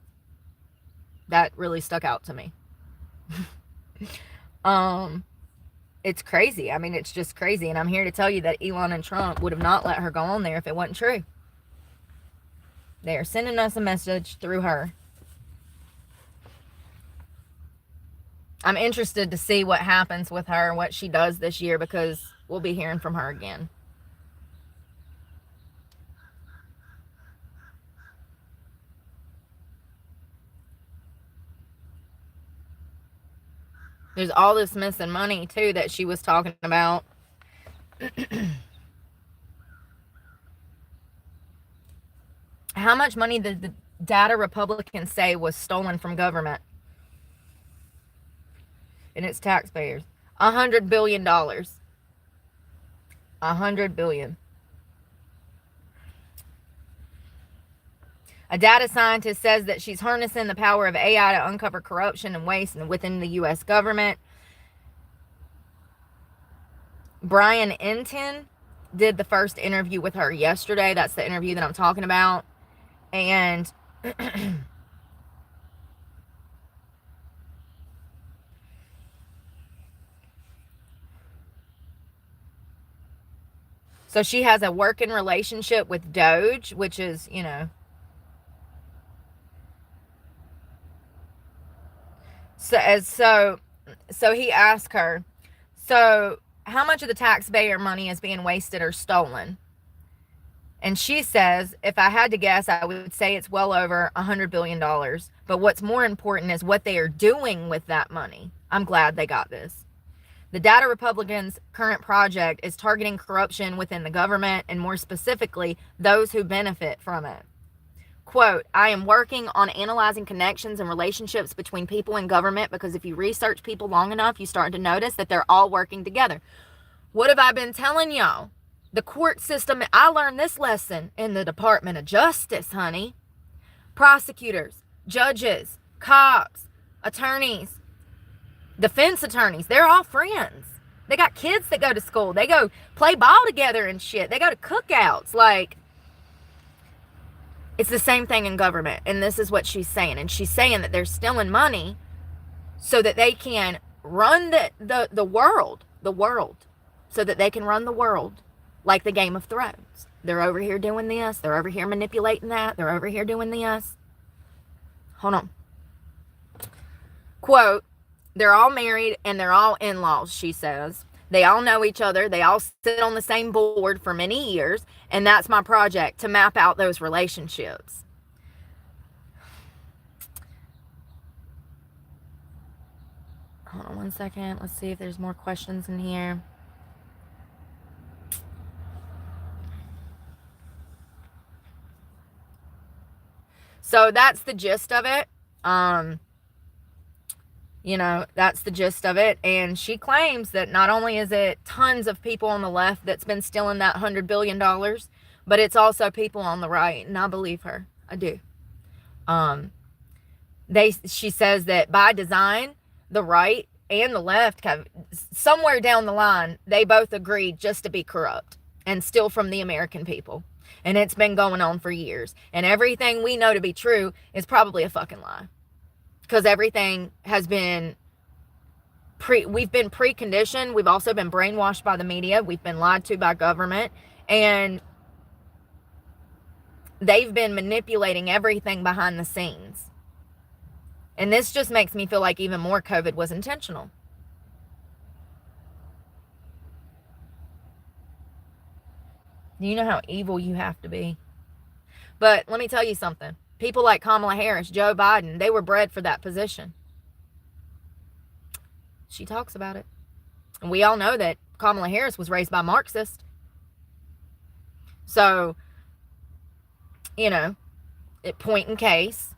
That really stuck out to me. It's crazy. I mean, it's just crazy. And I'm here to tell you that Elon and Trump would have not let her go on there if it wasn't true. They are sending us a message through her. I'm interested to see what happens with her and what she does this year because we'll be hearing from her again. There's all this missing money, too, that she was talking about. How much money did the Data Republicans say was stolen from government and its taxpayers? $100 billion. $100 billion. A data scientist says that she's harnessing the power of AI to uncover corruption and waste within the U.S. government. Brian Entin did the first interview with her yesterday. That's the interview that I'm talking about. And so she has a working relationship with Doge, which is, you know, so he asked her, so how much of the taxpayer money is being wasted or stolen? And she says, if I had to guess, I would say it's well over $100 billion. But what's more important is what they are doing with that money. I'm glad they got this. The Data Republicans' current project is targeting corruption within the government and more specifically, those who benefit from it. Quote, I am working on analyzing connections and relationships between people and government because if you research people long enough, you start to notice that they're all working together. What have I been telling y'all? The court system, I learned this lesson in the Department of Justice, honey. Prosecutors, judges, cops, attorneys, defense attorneys, they're all friends. They got kids that go to school. They go play ball together and shit. They go to cookouts. Like, it's the same thing in government. And this is what she's saying. And she's saying that they're stealing money so that they can run the world, so that they can run the world like the Game of Thrones. They're over here doing this. They're over here manipulating that. They're over here doing this. Hold on. Quote, they're all married and they're all in-laws, she says. They all know each other. They all sit on the same board for many years. And that's my project, to map out those relationships. Hold on one second. Let's see if there's more questions in here. So that's the gist of it. You know, that's the gist of it. And she claims that not only is it tons of people on the left that's been stealing that $100 billion, but it's also people on the right. And I believe her. I do. She says that by design, the right and the left have, somewhere down the line, they both agreed just to be corrupt and steal from the American people. And it's been going on for years. And everything we know to be true is probably a fucking lie. Because everything has been we've been preconditioned. We've also been brainwashed by the media. We've been lied to by government. And they've been manipulating everything behind the scenes. And this just makes me feel like even more COVID was intentional. Do you know how evil you have to be? But let me tell you something. People like Kamala Harris, Joe Biden, they were bred for that position. She talks about it. And we all know that Kamala Harris was raised by Marxists. So, you know, at point in case.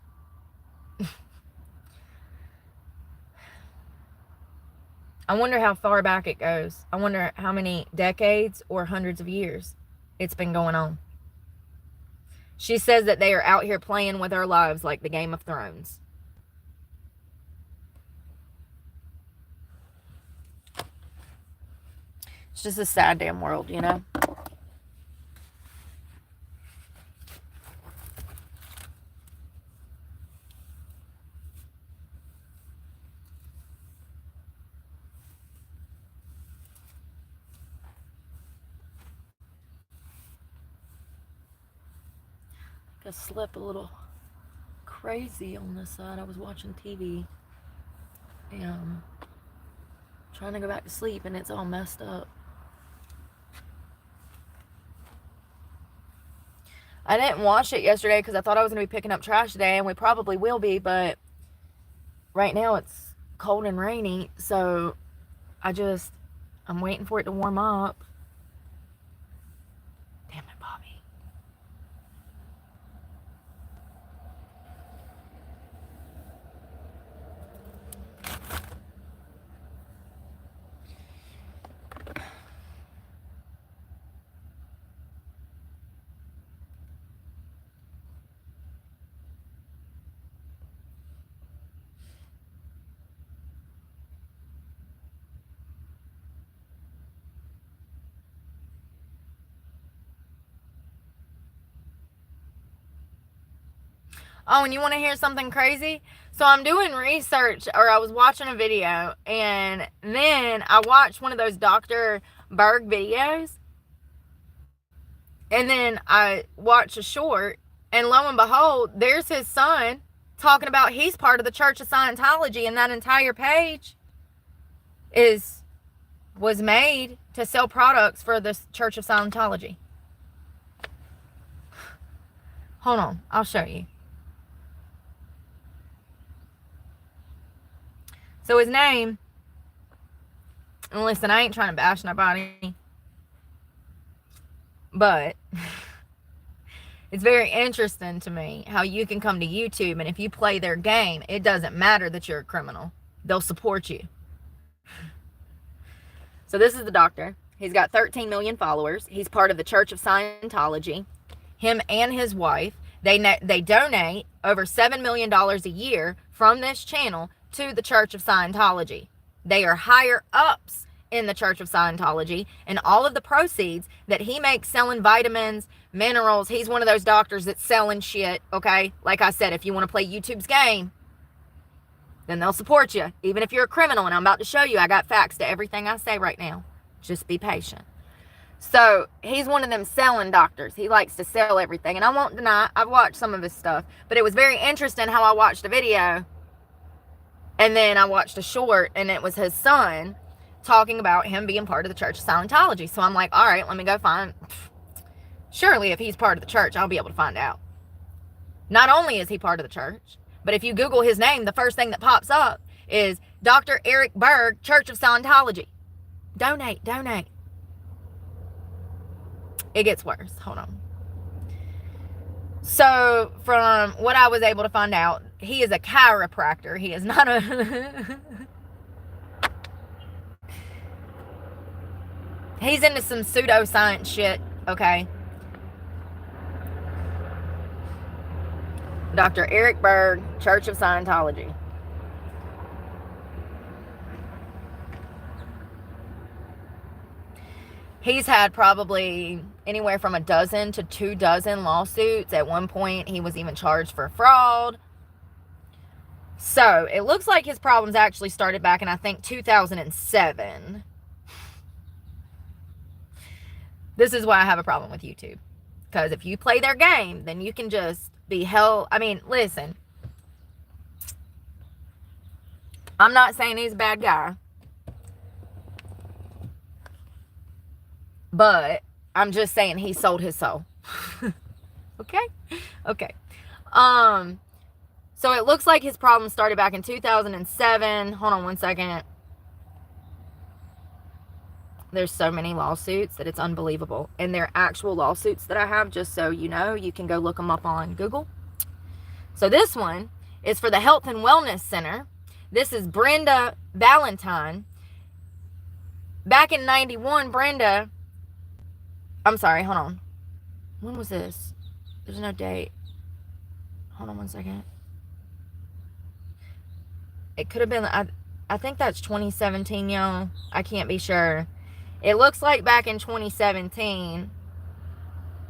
I wonder how far back it goes. I wonder how many decades or hundreds of years it's been going on. She says that they are out here playing with our lives like the Game of Thrones. It's just a sad damn world, you know? I slept a little crazy on this side. I was watching TV and trying to go back to sleep, and it's all messed up. I didn't wash it yesterday because I thought I was going to be picking up trash today, and we probably will be, but right now it's cold and rainy, so I'm waiting for it to warm up. Damn it, Bobby. Oh, and you want to hear something crazy? So I'm doing research, or I was watching a video, and then I watched one of those Dr. Berg videos, and then I watched a short, and lo and behold, there's his son talking about he's part of the Church of Scientology, and that entire page was made to sell products for the Church of Scientology. Hold on, I'll show you. So his name, and listen, I ain't trying to bash nobody, but it's very interesting to me how you can come to YouTube, and if you play their game, it doesn't matter that you're a criminal. They'll support you. So this is the doctor. He's got 13 million followers. He's part of the Church of Scientology. Him and his wife, they donate over $7 million a year from this channel to the Church of Scientology. They are higher ups in the Church of Scientology, and all of the proceeds that he makes selling vitamins, minerals, he's one of those doctors that's selling shit, okay? Like I said, if you want to play YouTube's game, then they'll support you, even if you're a criminal, and I'm about to show you, I got facts to everything I say right now. Just be patient. So, he's one of them selling doctors. He likes to sell everything, and I won't deny, I've watched some of his stuff, but it was very interesting how I watched a video, and then I watched a short, and it was his son talking about him being part of the Church of Scientology. So I'm like, all right, let me go find. Surely if he's part of the church, I'll be able to find out. Not only is he part of the church, but if you Google his name, the first thing that pops up is Dr. Eric Berg, Church of Scientology. Donate, donate. It gets worse. Hold on. So, from what I was able to find out, he is a chiropractor. He is not a... He's into some pseudoscience shit, okay? Dr. Eric Berg, Church of Scientology. He's had probably anywhere from a dozen to 24 lawsuits. At one point, he was even charged for fraud. So, it looks like his problems actually started back in, I think, 2007. This is why I have a problem with YouTube. Because if you play their game, then you can just be held. I mean, listen. I'm not saying he's a bad guy. But I'm just saying he sold his soul. Okay? Okay. So it looks like his problem started back in 2007. Hold on one second. There's so many lawsuits that it's unbelievable. And they're actual lawsuits that I have, just so you know. You can go look them up on Google. So this one is for the Health and Wellness Center. This is Brenda Valentine. Back in 91, Brenda... I'm sorry, hold on. When was this? There's no date. Hold on one second. It could have been... I think that's 2017, y'all. I can't be sure. It looks like back in 2017,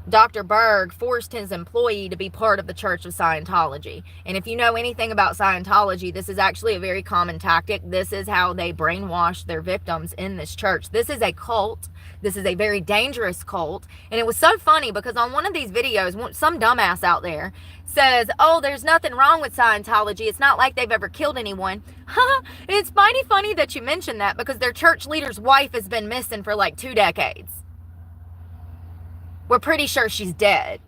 Dr. Berg forced his employee to be part of the Church of Scientology. And if you know anything about Scientology, this is actually a very common tactic. This is how they brainwash their victims in this church. This is a cult. This is a very dangerous cult. And it was so funny because on one of these videos, some dumbass out there says, oh, there's nothing wrong with Scientology. It's not like they've ever killed anyone. It's mighty funny that you mentioned that because their church leader's wife has been missing for like 2 decades. We're pretty sure she's dead.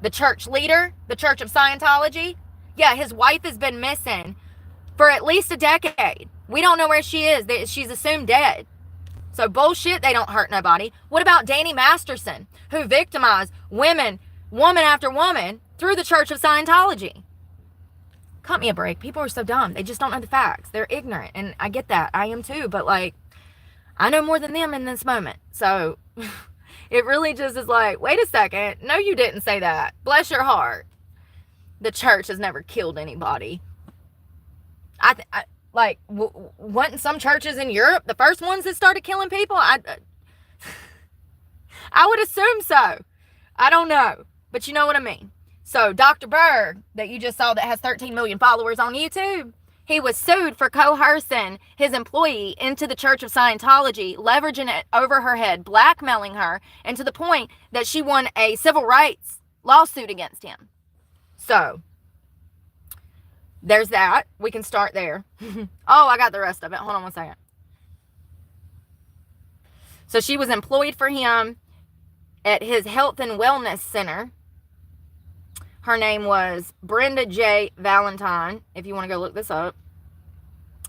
The church leader, the Church of Scientology, yeah, his wife has been missing for at least a decade. We don't know where she is. She's assumed dead. So bullshit, they don't hurt nobody. What about Danny Masterson, who victimized woman after woman through the Church of Scientology? Cut me a break. People are so dumb. They just don't know the facts. They're ignorant. And I get that. I am too. But like, I know more than them in this moment. So... It really just is like, wait a second. No, you didn't say that. Bless your heart. The church has never killed anybody. Wasn't some churches in Europe the first ones that started killing people? I would assume so. I don't know. But you know what I mean. So Dr. Berg, that you just saw that has 13 million followers on YouTube, he was sued for coercing his employee into the Church of Scientology, leveraging it over her head, blackmailing her, and to the point that she won a civil rights lawsuit against him. So, there's that. We can start there. Oh, I got the rest of it. Hold on one second. So, she was employed for him at his Health and Wellness Center. Her name was Brenda J. Valentine, if you want to go look this up.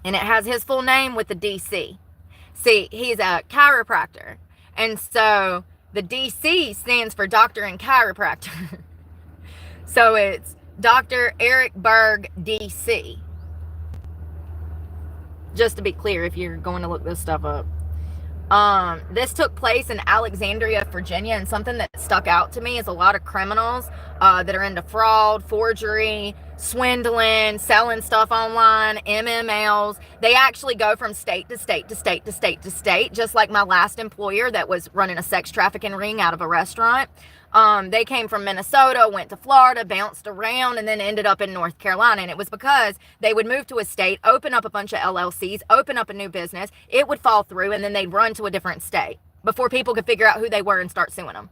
And it has his full name with the DC. See, he's a chiropractor. And so the DC stands for Doctor and Chiropractor. So it's Dr. Eric Berg, DC. Just to be clear, if you're going to look this stuff up. This took place in Alexandria, Virginia, and something that stuck out to me is a lot of criminals that are into fraud, forgery, swindling, selling stuff online, MMLs. They actually go from state to state to state to state to state, just like my last employer that was running a sex trafficking ring out of a restaurant. They came from Minnesota, went to Florida, bounced around, and then ended up in North Carolina. And it was because they would move to a state, open up a bunch of LLCs, open up a new business. It would fall through, and then they'd run to a different state before people could figure out who they were and start suing them.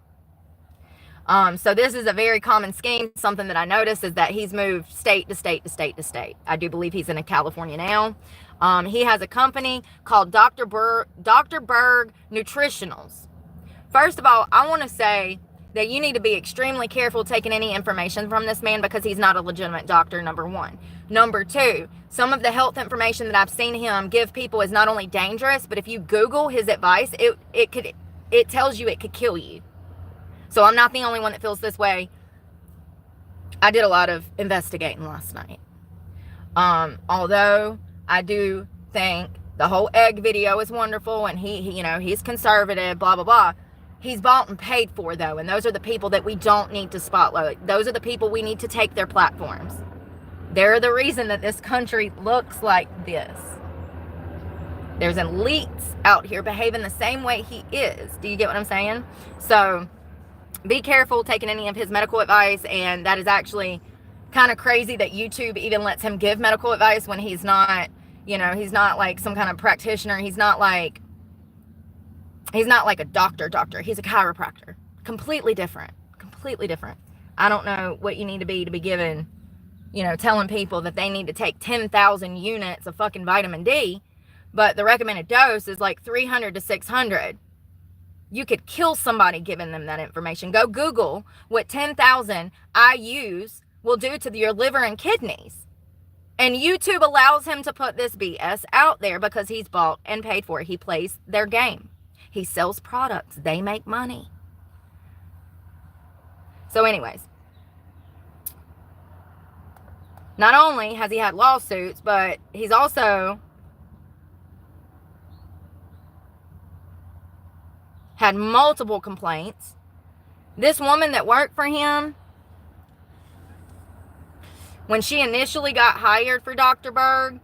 So this is a very common scheme. Something that I noticed is that he's moved state to state to state to state. I do believe he's in California now. He has a company called Dr. Berg Nutritionals. First of all, I want to say that you need to be extremely careful taking any information from this man because he's not a legitimate doctor, number one. Number two, some of the health information that I've seen him give people is not only dangerous, but if you Google his advice, it tells you it could kill you. So I'm not the only one that feels this way. I did a lot of investigating last night. Although I do think the whole egg video is wonderful and he's conservative, blah, blah, blah. He's bought and paid for, though, and those are the people that we don't need to spotlight. Those are the people we need to take their platforms. They're the reason that this country looks like this. There's elites out here behaving the same way he is. Do you get what I'm saying? So be careful taking any of his medical advice, and that is actually kind of crazy that YouTube even lets him give medical advice when he's not, he's not like some kind of practitioner. He's not like a doctor. He's a chiropractor. Completely different. I don't know what you need to be given, telling people that they need to take 10,000 units of fucking vitamin D, but the recommended dose is like 300 to 600. You could kill somebody giving them that information. Go Google what 10,000 IUs will do to your liver and kidneys. And YouTube allows him to put this BS out there because he's bought and paid for it. He plays their game. He sells products. They make money. So anyways, not only has he had lawsuits, but he's also had multiple complaints. This woman that worked for him, when she initially got hired for Dr. Berg,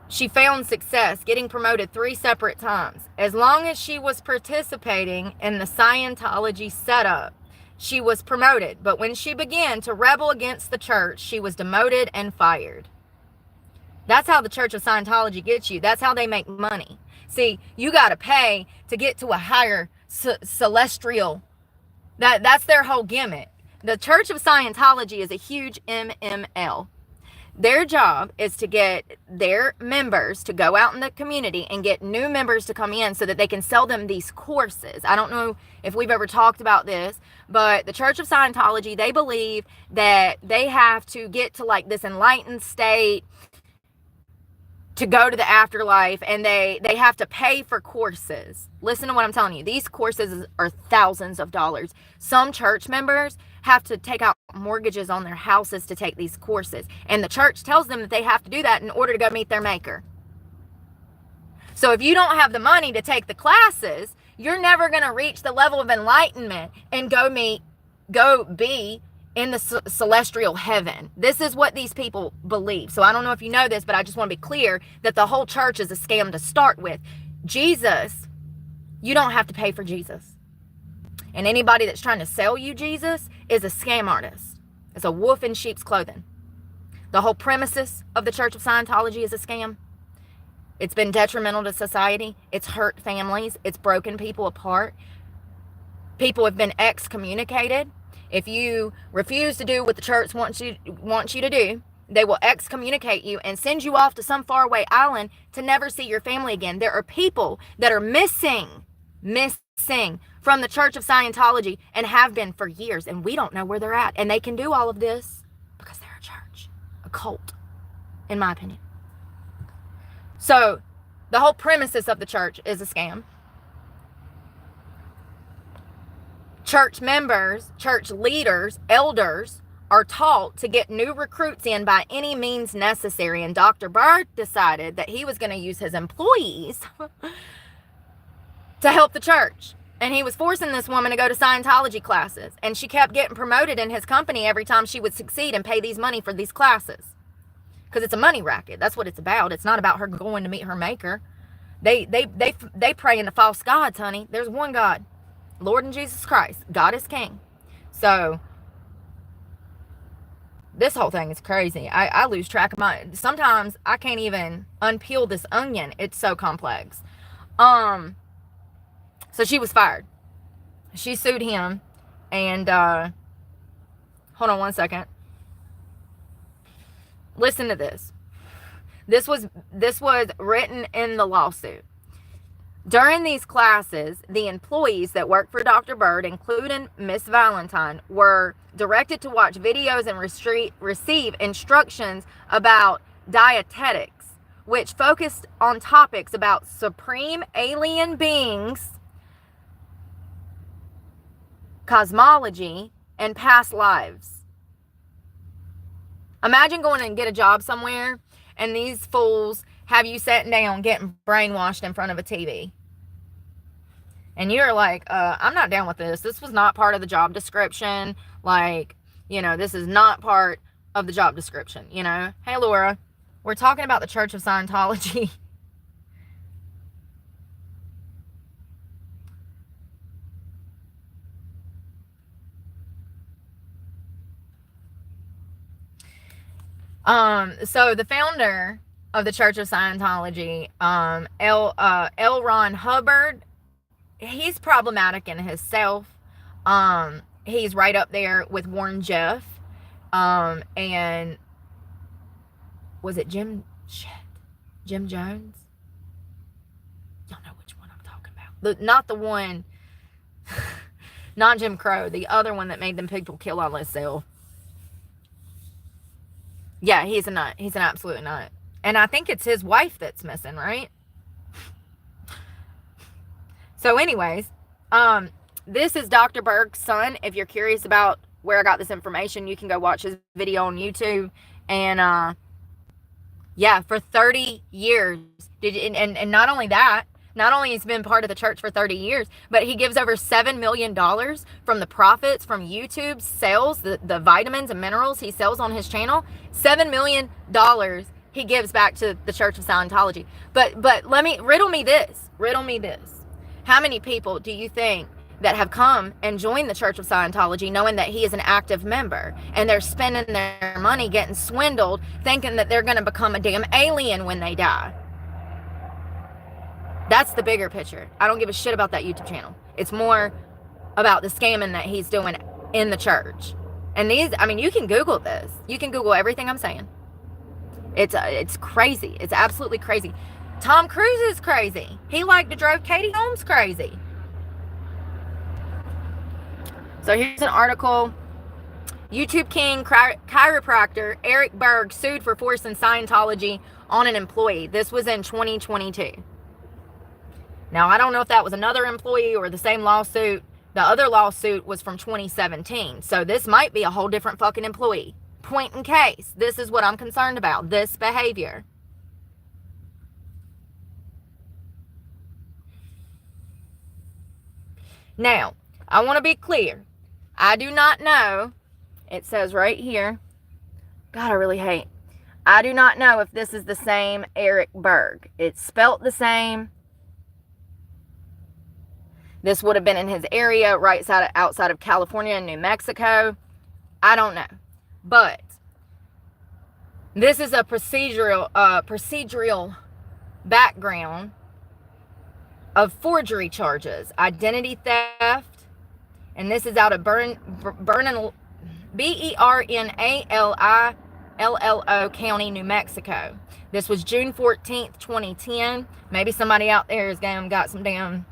she found success getting promoted 3 separate times. As long as she was participating in the Scientology setup, she was promoted. But when she began to rebel against the church, she was demoted and fired. That's how the Church of Scientology gets you. That's how they make money. See, you got to pay to get to a higher celestial. That's their whole gimmick. The Church of Scientology is a huge MML. Their job is to get their members to go out in the community and get new members to come in so that they can sell them these courses. I don't know if we've ever talked about this, but the Church of Scientology, they believe that they have to get to like this enlightened state to go to the afterlife, and they have to pay for courses. Listen to what I'm telling you. These courses are thousands of dollars. Some church members have to take out mortgages on their houses to take these courses. And the church tells them that they have to do that in order to go meet their maker. So if you don't have the money to take the classes, you're never going to reach the level of enlightenment and go be in the celestial heaven. This is what these people believe. So I don't know if you know this, but I just want to be clear that the whole church is a scam to start with. Jesus, you don't have to pay for Jesus. And anybody that's trying to sell you Jesus is a scam artist. It's a wolf in sheep's clothing. The whole premises of the Church of Scientology is a scam. It's been detrimental to society. It's hurt families. It's broken people apart. People have been excommunicated. If you refuse to do what the church wants you to do, they will excommunicate you and send you off to some faraway island to never see your family again. There are people that are missing from the Church of Scientology and have been for years, and we don't know where they're at. And they can do all of this because they're a church, a cult, in my opinion. So the whole premises of the church is a scam. Church members, church leaders, elders are taught to get new recruits in by any means necessary. And Dr. Berg decided that he was going to use his employees to help the church. And he was forcing this woman to go to Scientology classes. And she kept getting promoted in his company every time she would succeed and pay these money for these classes. Because it's a money racket. That's what it's about. It's not about her going to meet her maker. They pray into false gods, honey. There's one God. Lord and Jesus Christ. God is King. So this whole thing is crazy. I lose track of sometimes I can't even unpeel this onion. It's so complex. So she was fired. She sued him. And hold on one second. Listen to this. This was written in the lawsuit. During these classes, the employees that worked for Dr. Berg, including Miss Valentine, were directed to watch videos and receive instructions about dietetics, which focused on topics about supreme alien beings, cosmology, and past lives. Imagine going and get a job somewhere, and these fools have you sitting down getting brainwashed in front of a TV. And you're like, I'm not down with this. This was not part of the job description. Like, this is not part of the job description, Hey, Laura, we're talking about the Church of Scientology. So the founder of the Church of Scientology, L. Ron Hubbard, he's problematic in himself. He's right up there with Warren Jeff. And was it Jim Jones? Y'all know which one I'm talking about. not the one, not Jim Crow, the other one that made them people kill all themselves. Yeah, he's a nut. He's an absolute nut. And I think it's his wife that's missing, right? So anyways, this is Dr. Berg's son. If you're curious about where I got this information, you can go watch his video on YouTube. And yeah, for 30 years. And not only that, not only has he been part of the church for 30 years, but he gives over $7 million from the profits from YouTube sales, the vitamins and minerals he sells on his channel. $7 million he gives back to the Church of Scientology. But riddle me this. How many people do you think that have come and joined the Church of Scientology knowing that he is an active member, and they're spending their money getting swindled, thinking that they're going to become a damn alien when they die? That's the bigger picture. I don't give a shit about that YouTube channel. It's more about the scamming that he's doing in the church. And these, I mean, you can Google this. You can Google everything I'm saying. It's crazy. It's absolutely crazy. Tom Cruise is crazy. He drove Katie Holmes crazy. So here's an article. YouTube king chiropractor Eric Berg sued for forcing Scientology on an employee. This was in 2022. Now, I don't know if that was another employee or the same lawsuit. The other lawsuit was from 2017. So this might be a whole different fucking employee. Point in case. This is what I'm concerned about. This behavior. Now, I want to be clear. I do not know. It says right here. God, I really hate. I do not know if this is the same Eric Berg. It's spelt the same. This would have been in his area, right outside of California and New Mexico. I don't know. But this is a procedural background of forgery charges, identity theft, and this is out of Bernalillo County, New Mexico. This was June 14th, 2010. Maybe somebody out there has got some damn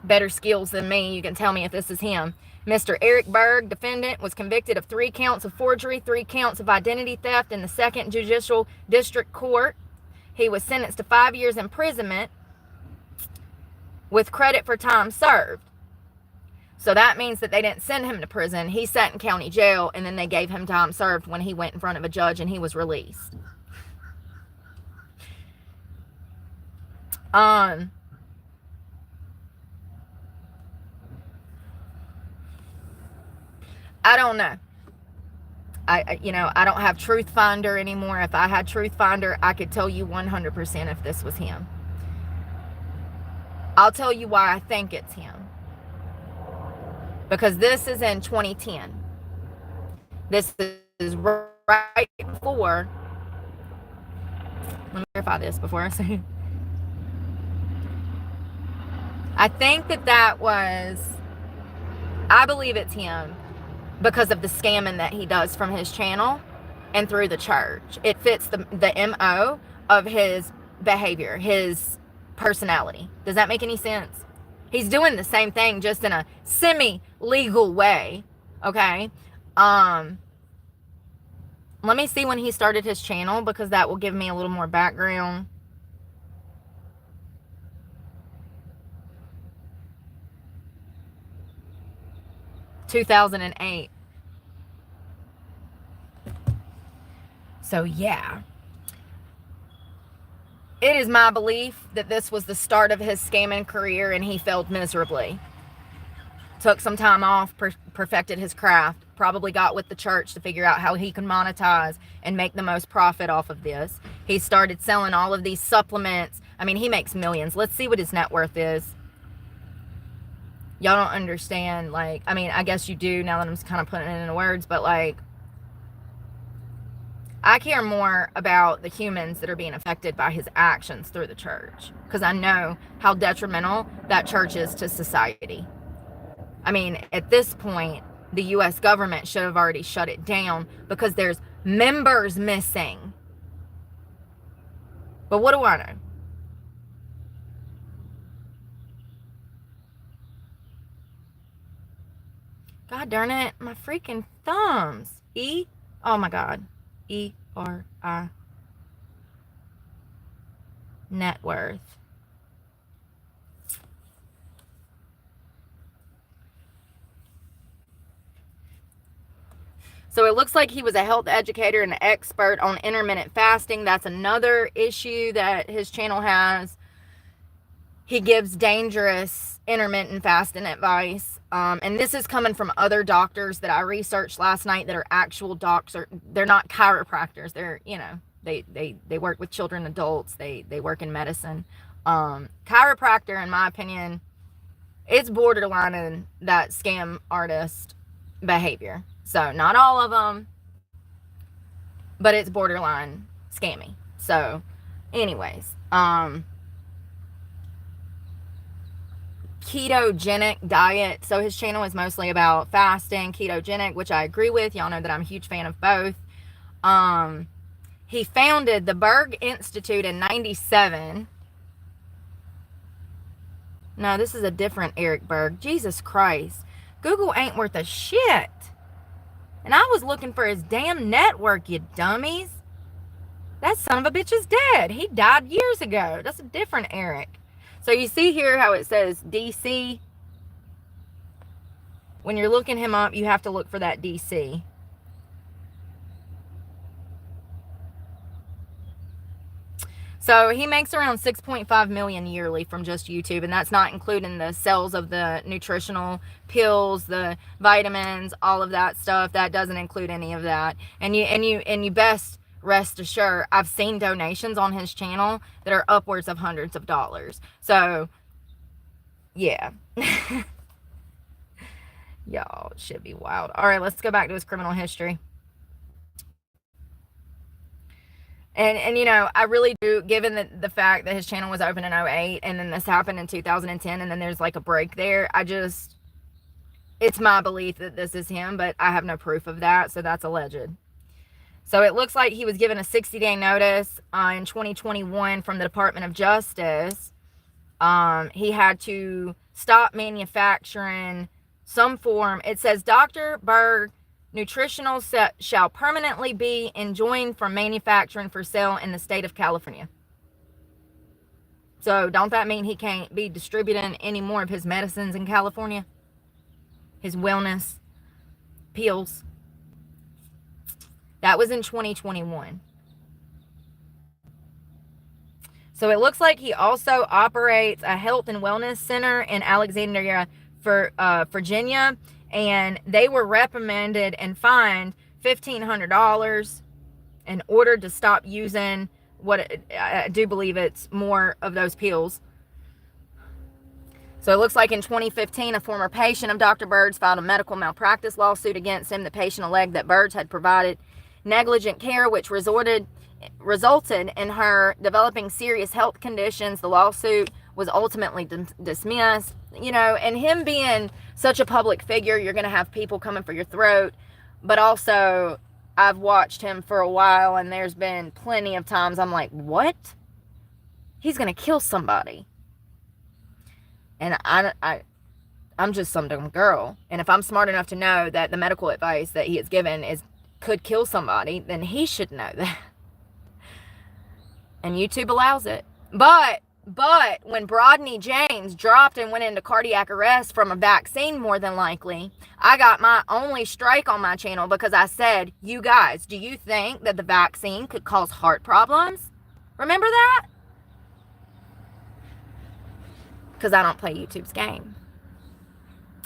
better skills than me. You can tell me if this is him. Mr. Eric Berg, defendant, was convicted of 3 counts of forgery, 3 counts of identity theft in the 2nd Judicial District Court. He was sentenced to 5 years imprisonment with credit for time served. So that means that they didn't send him to prison. He sat in county jail, and then they gave him time served when he went in front of a judge and he was released. I don't know. I don't have Truth Finder anymore. If I had Truth Finder, I could tell you 100% if this was him. I'll tell you why I think it's him. Because this is in 2010. This is right before. Let me verify this before I say. I think that was, I believe it's him because of the scamming that he does from his channel and through the church. It fits the MO of his behavior, his personality. Does that make any sense? He's doing the same thing, just in a semi-legal way. Okay? Let me see when he started his channel, because that will give me a little more background. (2008). So yeah, it is my belief that this was the start of his scamming career, and he failed miserably. Took some time off, perfected his craft, probably got with the church to figure out how he could monetize and make the most profit off of this. He started selling all of these supplements. I mean, he makes millions. Let's see what his net worth is. Y'all don't understand, like, I mean, I guess you do now that I'm kind of putting it into words, but like, I care more about the humans that are being affected by his actions through the church, because I know how detrimental that church is to society. I mean, at this point, the U.S. government should have already shut it down because there's members missing. But what do I know? God darn it, my freaking thumbs. Oh my God. ERI. Net worth. So it looks like he was a health educator and an expert on intermittent fasting. That's another issue that his channel has. He gives dangerous intermittent fasting advice. And this is coming from other doctors that I researched last night that are actual doctors. They're not chiropractors. They're, you know, they work with children, adults. They work in medicine. Chiropractor, in my opinion, it's borderline in that scam artist behavior. So not all of them, but it's borderline scammy. So anyways, ketogenic diet. So his channel is mostly about fasting, ketogenic, which I agree with. Y'all know that I'm a huge fan of both. He founded the Berg Institute in 97. No, this is a different Eric Berg. Jesus Christ. Google ain't worth a shit. And I was looking for his damn network, you dummies. That son of a bitch is dead. He died years ago. That's a different Eric. So you see here how it says DC. When you're looking him up, you have to look for that DC. So he makes around 6.5 million yearly from just YouTube, and that's not including the sales of the nutritional pills, the vitamins, all of that stuff. That doesn't include any of that. And you best rest assured, I've seen donations on his channel that are upwards of hundreds of dollars. So yeah. Y'all, it should be wild. All right, let's go back to his criminal history. And you know, I really do, given the fact that his channel was open in 2008 and then this happened in 2010 and then there's like a break there, it's my belief that this is him, but I have no proof of that, so that's alleged. So it looks like he was given a 60-day notice in 2021 from the Department of Justice. He had to stop manufacturing some form. It says Dr. Berg Nutritional shall permanently be enjoined from manufacturing for sale in the state of California. So don't that mean he can't be distributing any more of his medicines in California? His wellness pills. That was in 2021. So it looks like he also operates a health and wellness center in Alexandria, Virginia. And they were reprimanded and fined $1,500 and ordered to stop using what I do believe it's more of those pills. So it looks like in 2015, a former patient of Dr. Berg's filed a medical malpractice lawsuit against him. The patient alleged that Berg had provided negligent care, which resulted in her developing serious health conditions. The lawsuit was ultimately dismissed. You know, and him being such a public figure, you're going to have people coming for your throat. But also, I've watched him for a while, and there's been plenty of times I'm like, what? He's going to kill somebody. And I'm just some dumb girl. And if I'm smart enough to know that the medical advice that he has given could kill somebody, then he should know that. And YouTube allows it. But when Brodney James dropped and went into cardiac arrest from a vaccine, more than likely, I got my only strike on my channel because I said, you guys, do you think that the vaccine could cause heart problems? Remember that? Because I don't play YouTube's game.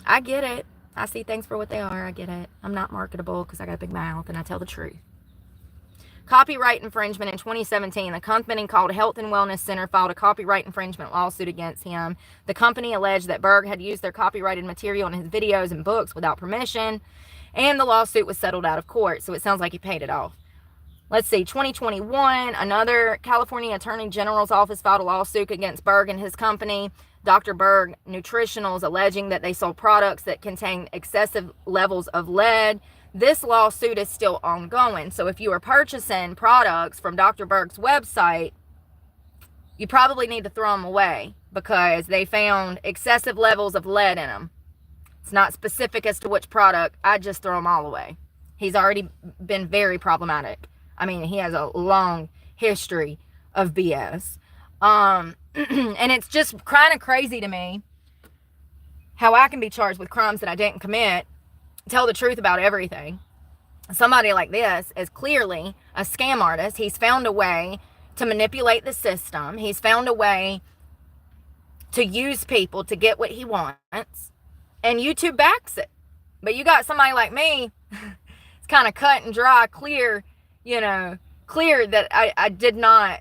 I get it. I see things for what they are. I get it. I'm not marketable because I got a big mouth and I tell the truth. Copyright infringement in 2017. A company called Health and Wellness Center filed a copyright infringement lawsuit against him. The company alleged that Berg had used their copyrighted material in his videos and books without permission, and the lawsuit was settled out of court, so it sounds like he paid it off. Let's see, 2021, another California Attorney General's office filed a lawsuit against Berg and his company, Dr. Berg Nutritionals, alleging that they sold products that contained excessive levels of lead. This lawsuit is still ongoing. So if you are purchasing products from Dr. Berg's website, you probably need to throw them away because they found excessive levels of lead in them. It's not specific as to which product. I just throw them all away. He's already been very problematic. I mean, he has a long history of BS. And it's just kind of crazy to me how I can be charged with crimes that I didn't commit, tell the truth about everything. Somebody like this is clearly a scam artist. He's found a way to manipulate the system. He's found a way to use people to get what he wants. And YouTube backs it. But you got somebody like me, it's kind of cut and dry, clear, clear that I did not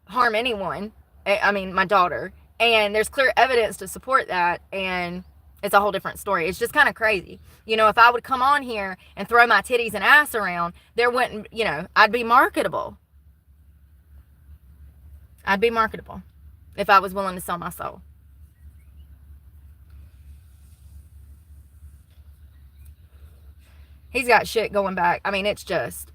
harm anyone. I mean, my daughter. And there's clear evidence to support that. And it's a whole different story. It's just kind of crazy. If I would come on here and throw my titties and ass around, there wouldn't, I'd be marketable. I'd be marketable if I was willing to sell my soul. He's got shit going back. I mean, it's just.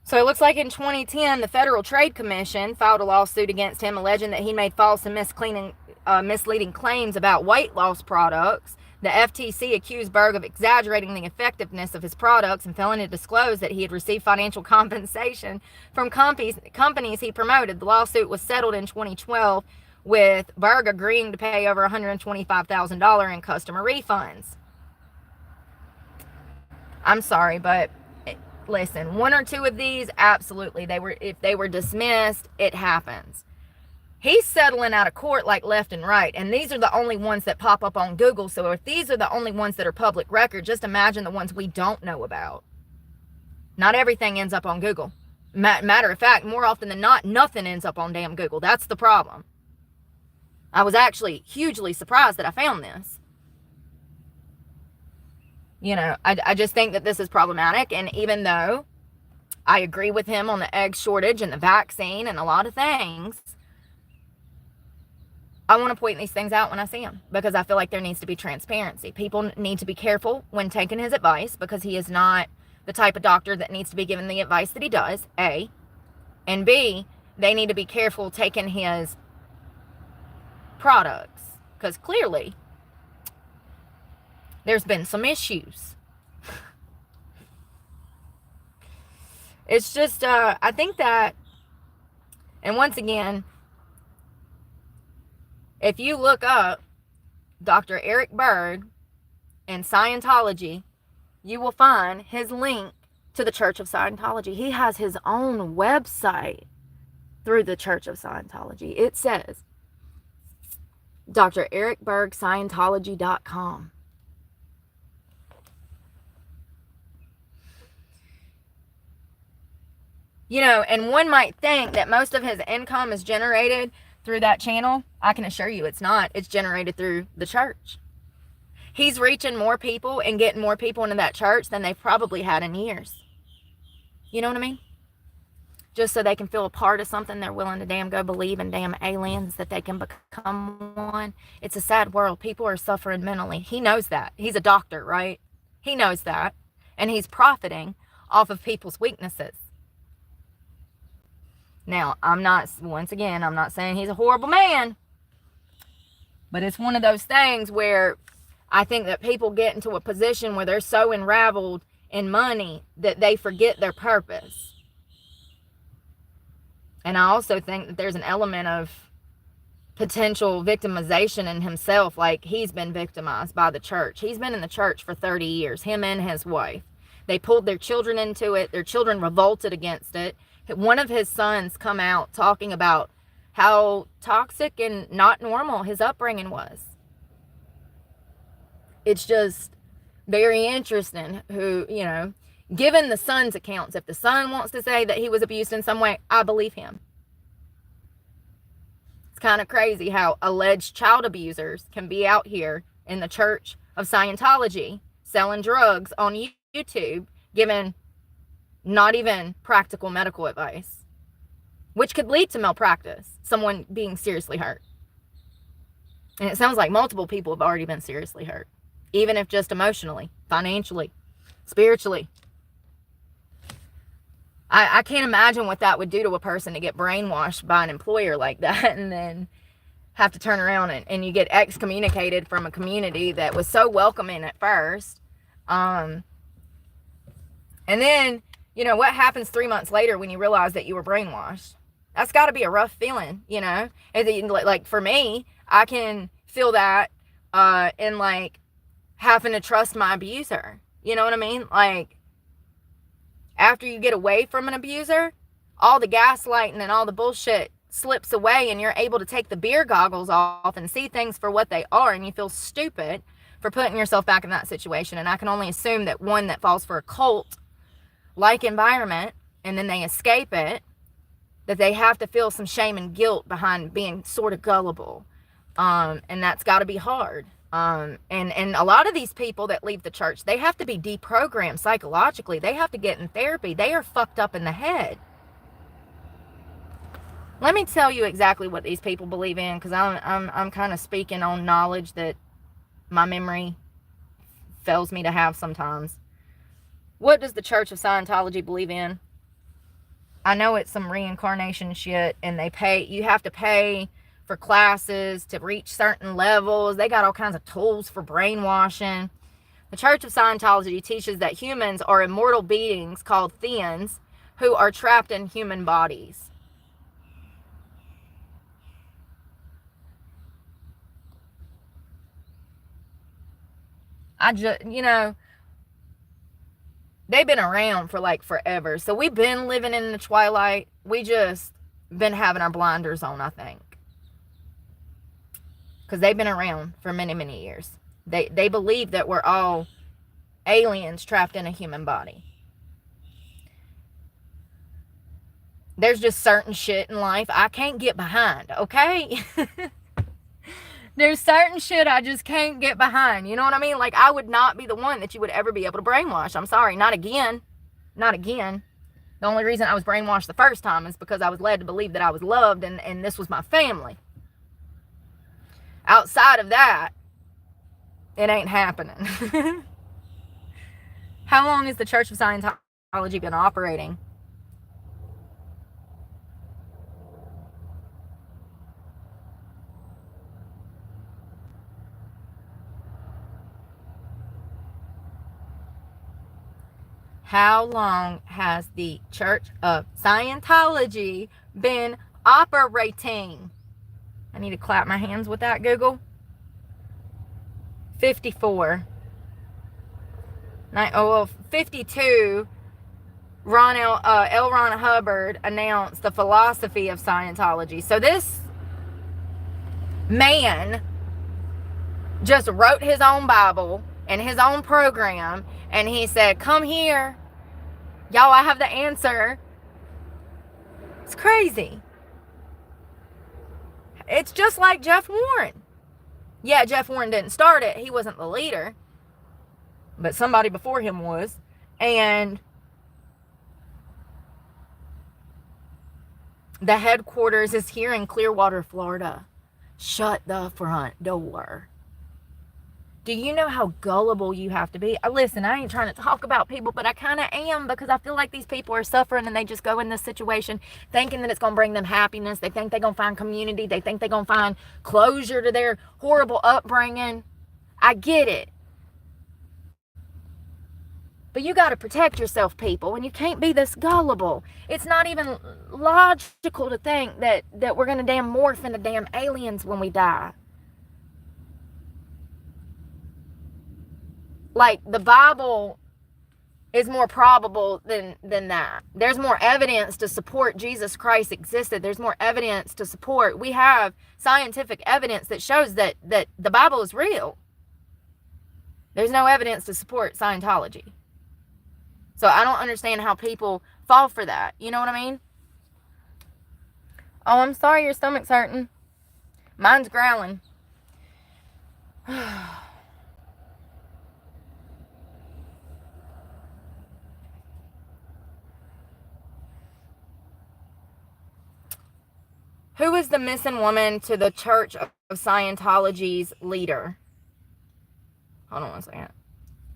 So it looks like in 2010, the Federal Trade Commission filed a lawsuit against him, alleging that he made false and misleading claims about weight loss products. The FTC accused Berg of exaggerating the effectiveness of his products and failing to disclose that he had received financial compensation from companies he promoted. The lawsuit was settled in 2012, with Berg agreeing to pay over $125,000 in customer refunds. I'm sorry, but listen, one or two of these, absolutely, if they were dismissed, it happens. He's settling out of court like left and right, and these are the only ones that pop up on Google. So if these are the only ones that are public record, just imagine the ones we don't know about. Not everything ends up on Google. Matter of fact, more often than not, nothing ends up on damn Google. That's the problem. I was actually hugely surprised that I found this. I just think that this is problematic. And even though I agree with him on the egg shortage and the vaccine and a lot of things, I want to point these things out when I see them, because I feel like there needs to be transparency. People need to be careful when taking his advice, because he is not the type of doctor that needs to be given the advice that he does, A. And B, they need to be careful taking his products, because clearly there's been some issues. It's just I think that, and once again, if you look up Dr. Eric Berg and Scientology, you will find his link to the Church of Scientology. He has his own website through the Church of Scientology. It says Dr. Eric Berg, Scientology.com. And one might think that most of his income is generated through that channel. I can assure you it's not. It's generated through the church. He's reaching more people and getting more people into that church than they've probably had in years. You know what I mean? Just so they can feel a part of something, they're willing to damn go believe in damn aliens that they can become one. It's a sad world. People are suffering mentally. He knows that. He's a doctor, right? He knows that. And he's profiting off of people's weaknesses. Now, I'm not saying he's a horrible man. But it's one of those things where I think that people get into a position where they're so enraveled in money that they forget their purpose. And I also think that there's an element of potential victimization in himself. Like, he's been victimized by the church. He's been in the church for 30 years, him and his wife. They pulled their children into it. Their children revolted against it. One of his sons come out talking about how toxic and not normal his upbringing was. It's just very interesting who, given the son's accounts, if the son wants to say that he was abused in some way, I believe him. It's kind of crazy how alleged child abusers can be out here in the Church of Scientology selling drugs on YouTube, giving not even practical medical advice, which could lead to malpractice, someone being seriously hurt. And it sounds like multiple people have already been seriously hurt, even if just emotionally, financially, spiritually. I can't imagine what that would do to a person to get brainwashed by an employer like that and then have to turn around and you get excommunicated from a community that was so welcoming at first. And then, you know, what happens 3 months later when you realize that you were brainwashed? That's got to be a rough feeling, you know? And like for me, I can feel that in like having to trust my abuser. You know what I mean? Like, after you get away from an abuser, all the gaslighting and all the bullshit slips away, and you're able to take the beer goggles off and see things for what they are, and you feel stupid for putting yourself back in that situation. And I can only assume that one that falls for a cult-like environment, and then they escape it, that they have to feel some shame and guilt behind being sort of gullible. And that's got to be hard. And a lot of these people that leave the church, they have to be deprogrammed psychologically. They have to get in therapy. They are fucked up in the head. Let me tell you exactly what these people believe in, because I'm kind of speaking on knowledge that my memory fails me to have sometimes. What does the Church of Scientology believe in? I know it's some reincarnation shit, and you have to pay for classes to reach certain levels. They got all kinds of tools for brainwashing. The Church of Scientology teaches that humans are immortal beings called theans who are trapped in human bodies. You know, they've been around for like forever. So we've been living in the twilight. We just been having our blinders on, I think. Because they've been around for many, many years. They believe that we're all aliens trapped in a human body. There's just certain shit in life I can't get behind, okay? There's certain shit I just can't get behind. You know what I mean? Like, I would not be the one that you would ever be able to brainwash. I'm sorry. Not again. Not again. The only reason I was brainwashed the first time is because I was led to believe that I was loved and this was my family. Outside of that, it ain't happening. How long has the Church of Scientology been operating? How long has the Church of Scientology been operating? I need to clap my hands with that, Google. 54. 52. L. Ron Hubbard announced the philosophy of Scientology. So this man just wrote his own Bible and his own program, and he said, come here. Y'all, I have the answer. It's crazy. It's just like Jeff Warren. Yeah, Jeff Warren didn't start it. He wasn't the leader. But somebody before him was. And the headquarters is here in Clearwater, Florida. Shut the front door. Do you know how gullible you have to be? Listen, I ain't trying to talk about people, but I kind of am, because I feel like these people are suffering and they just go in this situation thinking that it's going to bring them happiness. They think they're going to find community. They think they're going to find closure to their horrible upbringing. I get it. But you got to protect yourself, people, and you can't be this gullible. It's not even logical to think that we're going to damn morph into damn aliens when we die. Like, the Bible is more probable than that. There's more evidence to support Jesus Christ existed. There's more evidence to support. We have scientific evidence that shows that the Bible is real. There's no evidence to support Scientology. So I don't understand how people fall for that. You know what I mean? Oh, I'm sorry your stomach's hurting. Mine's growling. Who is the missing woman to the Church of Scientology's leader? Hold on one second.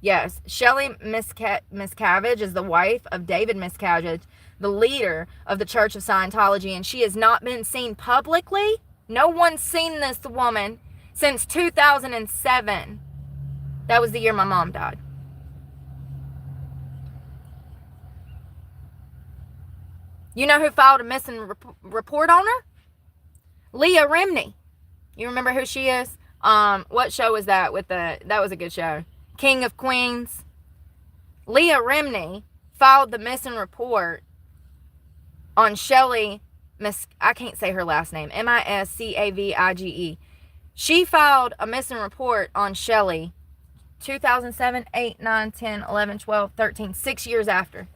Yes, Shelley Miscavige is the wife of David Miscavige, the leader of the Church of Scientology, and she has not been seen publicly No one's seen this woman since 2007. That was the year my mom died. You know who filed a missing report on her? Leah Remini. You remember who she is? What show was that that was a good show. King of Queens. Leah Remini filed the missing report on Shelley, I can't say her last name, Miscavige. She filed a missing report on Shelley 2007, 8, 9, 10, 11, 12, 13, 6 years after.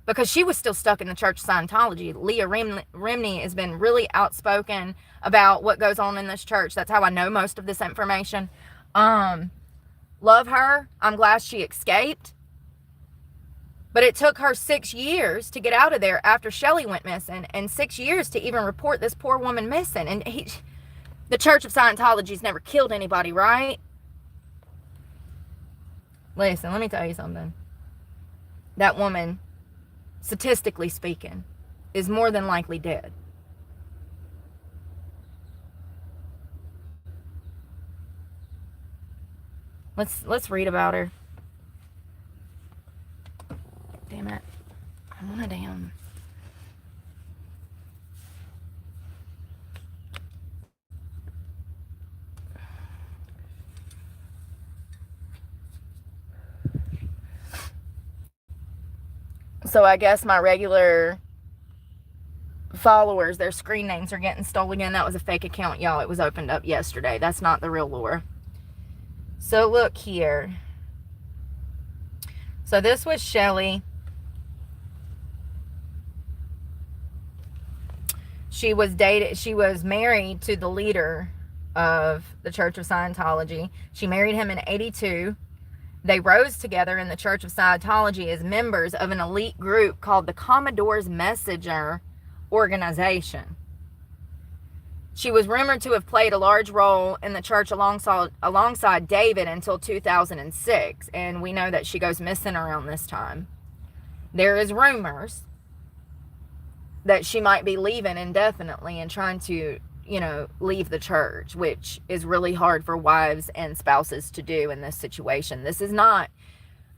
Because she was still stuck in the Church of Scientology. Leah Remini has been really outspoken about what goes on in this church. That's how I know most of this information. Love her. I'm glad she escaped. But it took her 6 years to get out of there after Shelley went missing, and 6 years to even report this poor woman missing. And the Church of Scientology's never killed anybody, right? Listen, let me tell you something. That woman, statistically speaking, is more than likely dead. Let's read about her. Damn it. I want a damn... So I guess my regular followers, their screen names are getting stolen again. That was a fake account, y'all. It was opened up yesterday. That's not the real Laura. So look here. So this was Shelley. She was married to the leader of the Church of Scientology. She married him in 82. They rose together in the Church of Scientology as members of an elite group called the Commodore's Messenger Organization. She was rumored to have played a large role in the church alongside David until 2006, and we know that she goes missing around this time. There is rumors that she might be leaving indefinitely and trying to, leave the church, which is really hard for wives and spouses to do in this situation. This is not,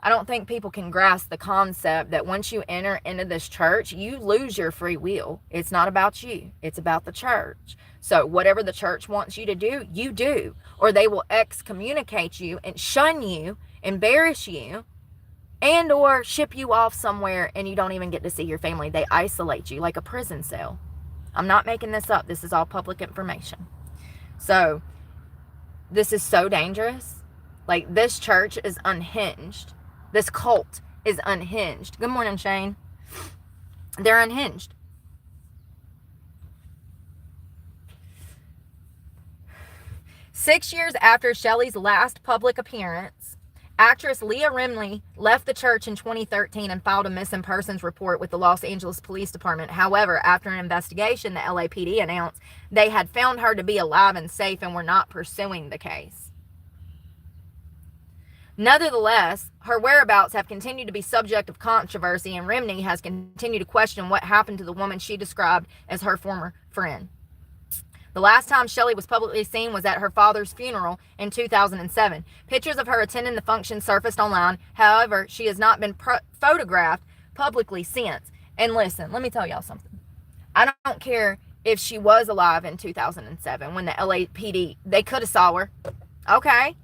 I don't think people can grasp the concept that once you enter into this church, you lose your free will. It's not about you. It's about the church. So whatever the church wants you to do, you do. Or they will excommunicate you and shun you, embarrass you, and or ship you off somewhere and you don't even get to see your family. They isolate you like a prison cell. I'm not making this up. This is all public information. So this is so dangerous. Like, this church is unhinged. This cult is unhinged. Good morning, Shane. They're unhinged. Six years after Shelley's last public appearance, actress Leah Remini left the church in 2013 and filed a missing persons report with the Los Angeles Police Department. However, after an investigation, the LAPD announced they had found her to be alive and safe and were not pursuing the case. Nevertheless, her whereabouts have continued to be subject of controversy, and Remini has continued to question what happened to the woman she described as her former friend. The last time Shelley was publicly seen was at her father's funeral in 2007. Pictures of her attending the function surfaced online. However, she has not been photographed publicly since. And listen, let me tell y'all something. I don't care if she was alive in 2007 when the LAPD, they could have saw her. Okay.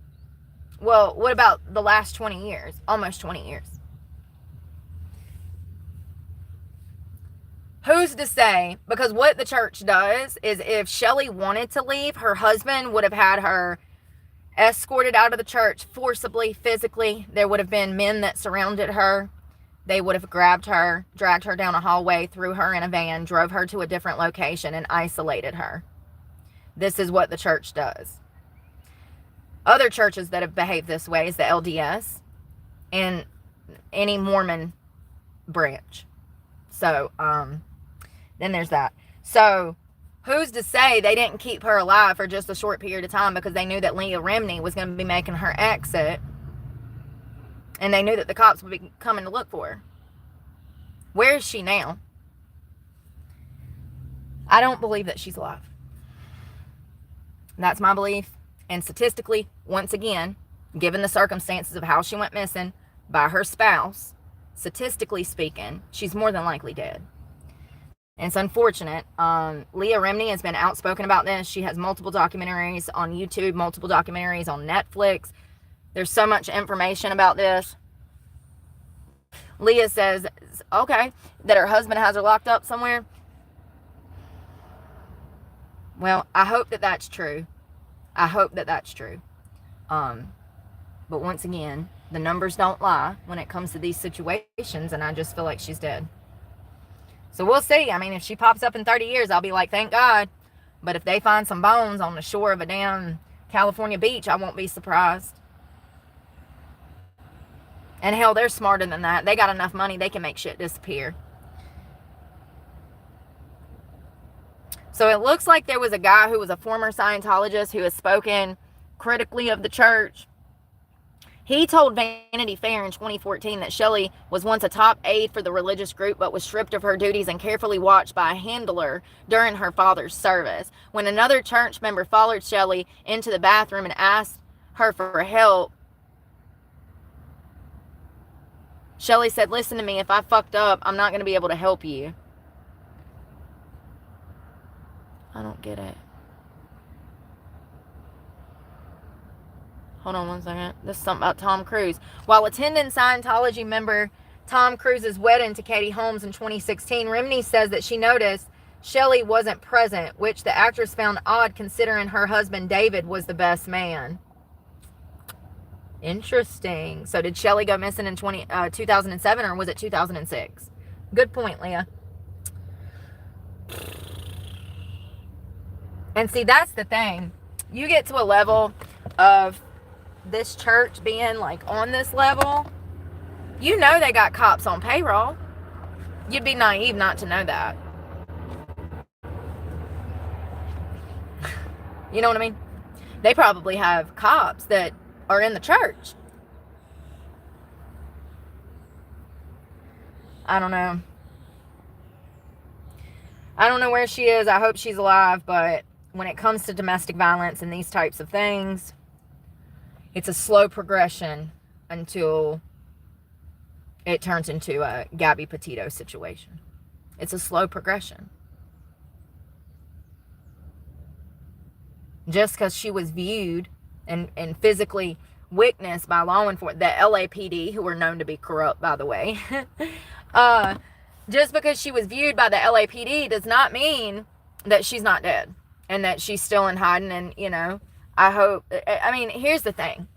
Well, what about the last 20 years? Almost 20 years. Who's to say? Because what the church does is, if Shelley wanted to leave, her husband would have had her escorted out of the church forcibly, physically. There would have been men that surrounded her. They would have grabbed her, dragged her down a hallway, threw her in a van, drove her to a different location, and isolated her. This is what the church does. Other churches that have behaved this way is the LDS and any Mormon branch. So, then there's that. So, who's to say they didn't keep her alive for just a short period of time because they knew that Leah Remini was going to be making her exit, and they knew that the cops would be coming to look for her. Where is she now? I don't believe that she's alive. That's my belief. And statistically, once again, given the circumstances of how she went missing by her spouse, statistically speaking, she's more than likely dead. And it's unfortunate. Leah Remini has been outspoken about this. She has multiple documentaries on YouTube, multiple documentaries on Netflix. There's so much information about this. Leah says, okay, that her husband has her locked up somewhere. Well, I hope that that's true. I hope that that's true. But once again, the numbers don't lie when it comes to these situations, and I just feel like she's dead. So we'll see. I mean, if she pops up in 30 years, I'll be like, thank God. But if they find some bones on the shore of a damn California beach, I won't be surprised. And hell, they're smarter than that. They got enough money, they can make shit disappear. So it looks like there was a guy who was a former Scientologist who has spoken critically of the church. He told Vanity Fair in 2014 that Shelley was once a top aide for the religious group, but was stripped of her duties and carefully watched by a handler during her father's service. When another church member followed Shelley into the bathroom and asked her for help, Shelley said, listen to me, if I fucked up, I'm not going to be able to help you. I don't get it. Hold on one second. This is something about Tom Cruise. While attending Scientology member Tom Cruise's wedding to Katie Holmes in 2016, Remini says that she noticed Shelley wasn't present, which the actress found odd considering her husband David was the best man. Interesting. So did Shelley go missing in 2007 or was it 2006? Good point, Leah. And see, that's the thing. You get to a level of this church being like on this level, you know they got cops on payroll. You'd be naive not to know that. You know what I mean? They probably have cops that are in the church. I don't know. I don't know where she is. I hope she's alive, but when it comes to domestic violence and these types of things, it's a slow progression until it turns into a Gabby Petito situation. It's a slow progression. Just because she was viewed and physically witnessed by law enforcement, the LAPD, who were known to be corrupt, by the way, just because she was viewed by the LAPD does not mean that she's not dead and that she's still in hiding. And, you know, I hope, I mean, here's the thing.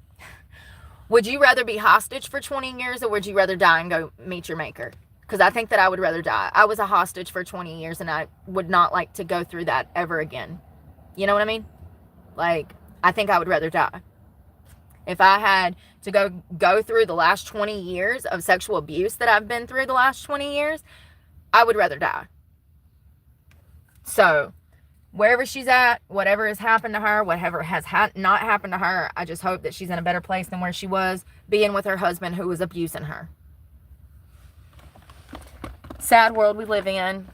Would you rather be hostage for 20 years or would you rather die and go meet your maker? Because I think that I would rather die. I was a hostage for 20 years and I would not like to go through that ever again. You know what I mean? Like, I think I would rather die. If I had to go through the last 20 years of sexual abuse that I've been through the last 20 years, I would rather die. So, wherever she's at, whatever has happened to her, whatever has not happened to her, I just hope that she's in a better place than where she was being with her husband who was abusing her. Sad world we live in,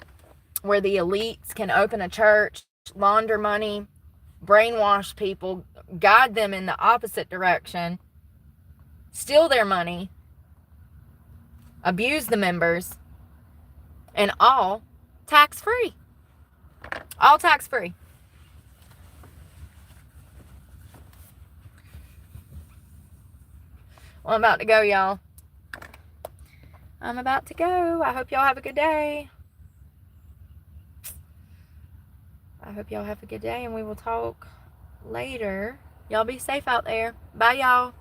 where the elites can open a church, launder money, brainwash people, guide them in the opposite direction, steal their money, abuse the members, and all tax-free. All tax-free. Well, I'm about to go, y'all. I'm about to go. I hope y'all have a good day. I hope y'all have a good day, and we will talk later. Y'all be safe out there. Bye, y'all.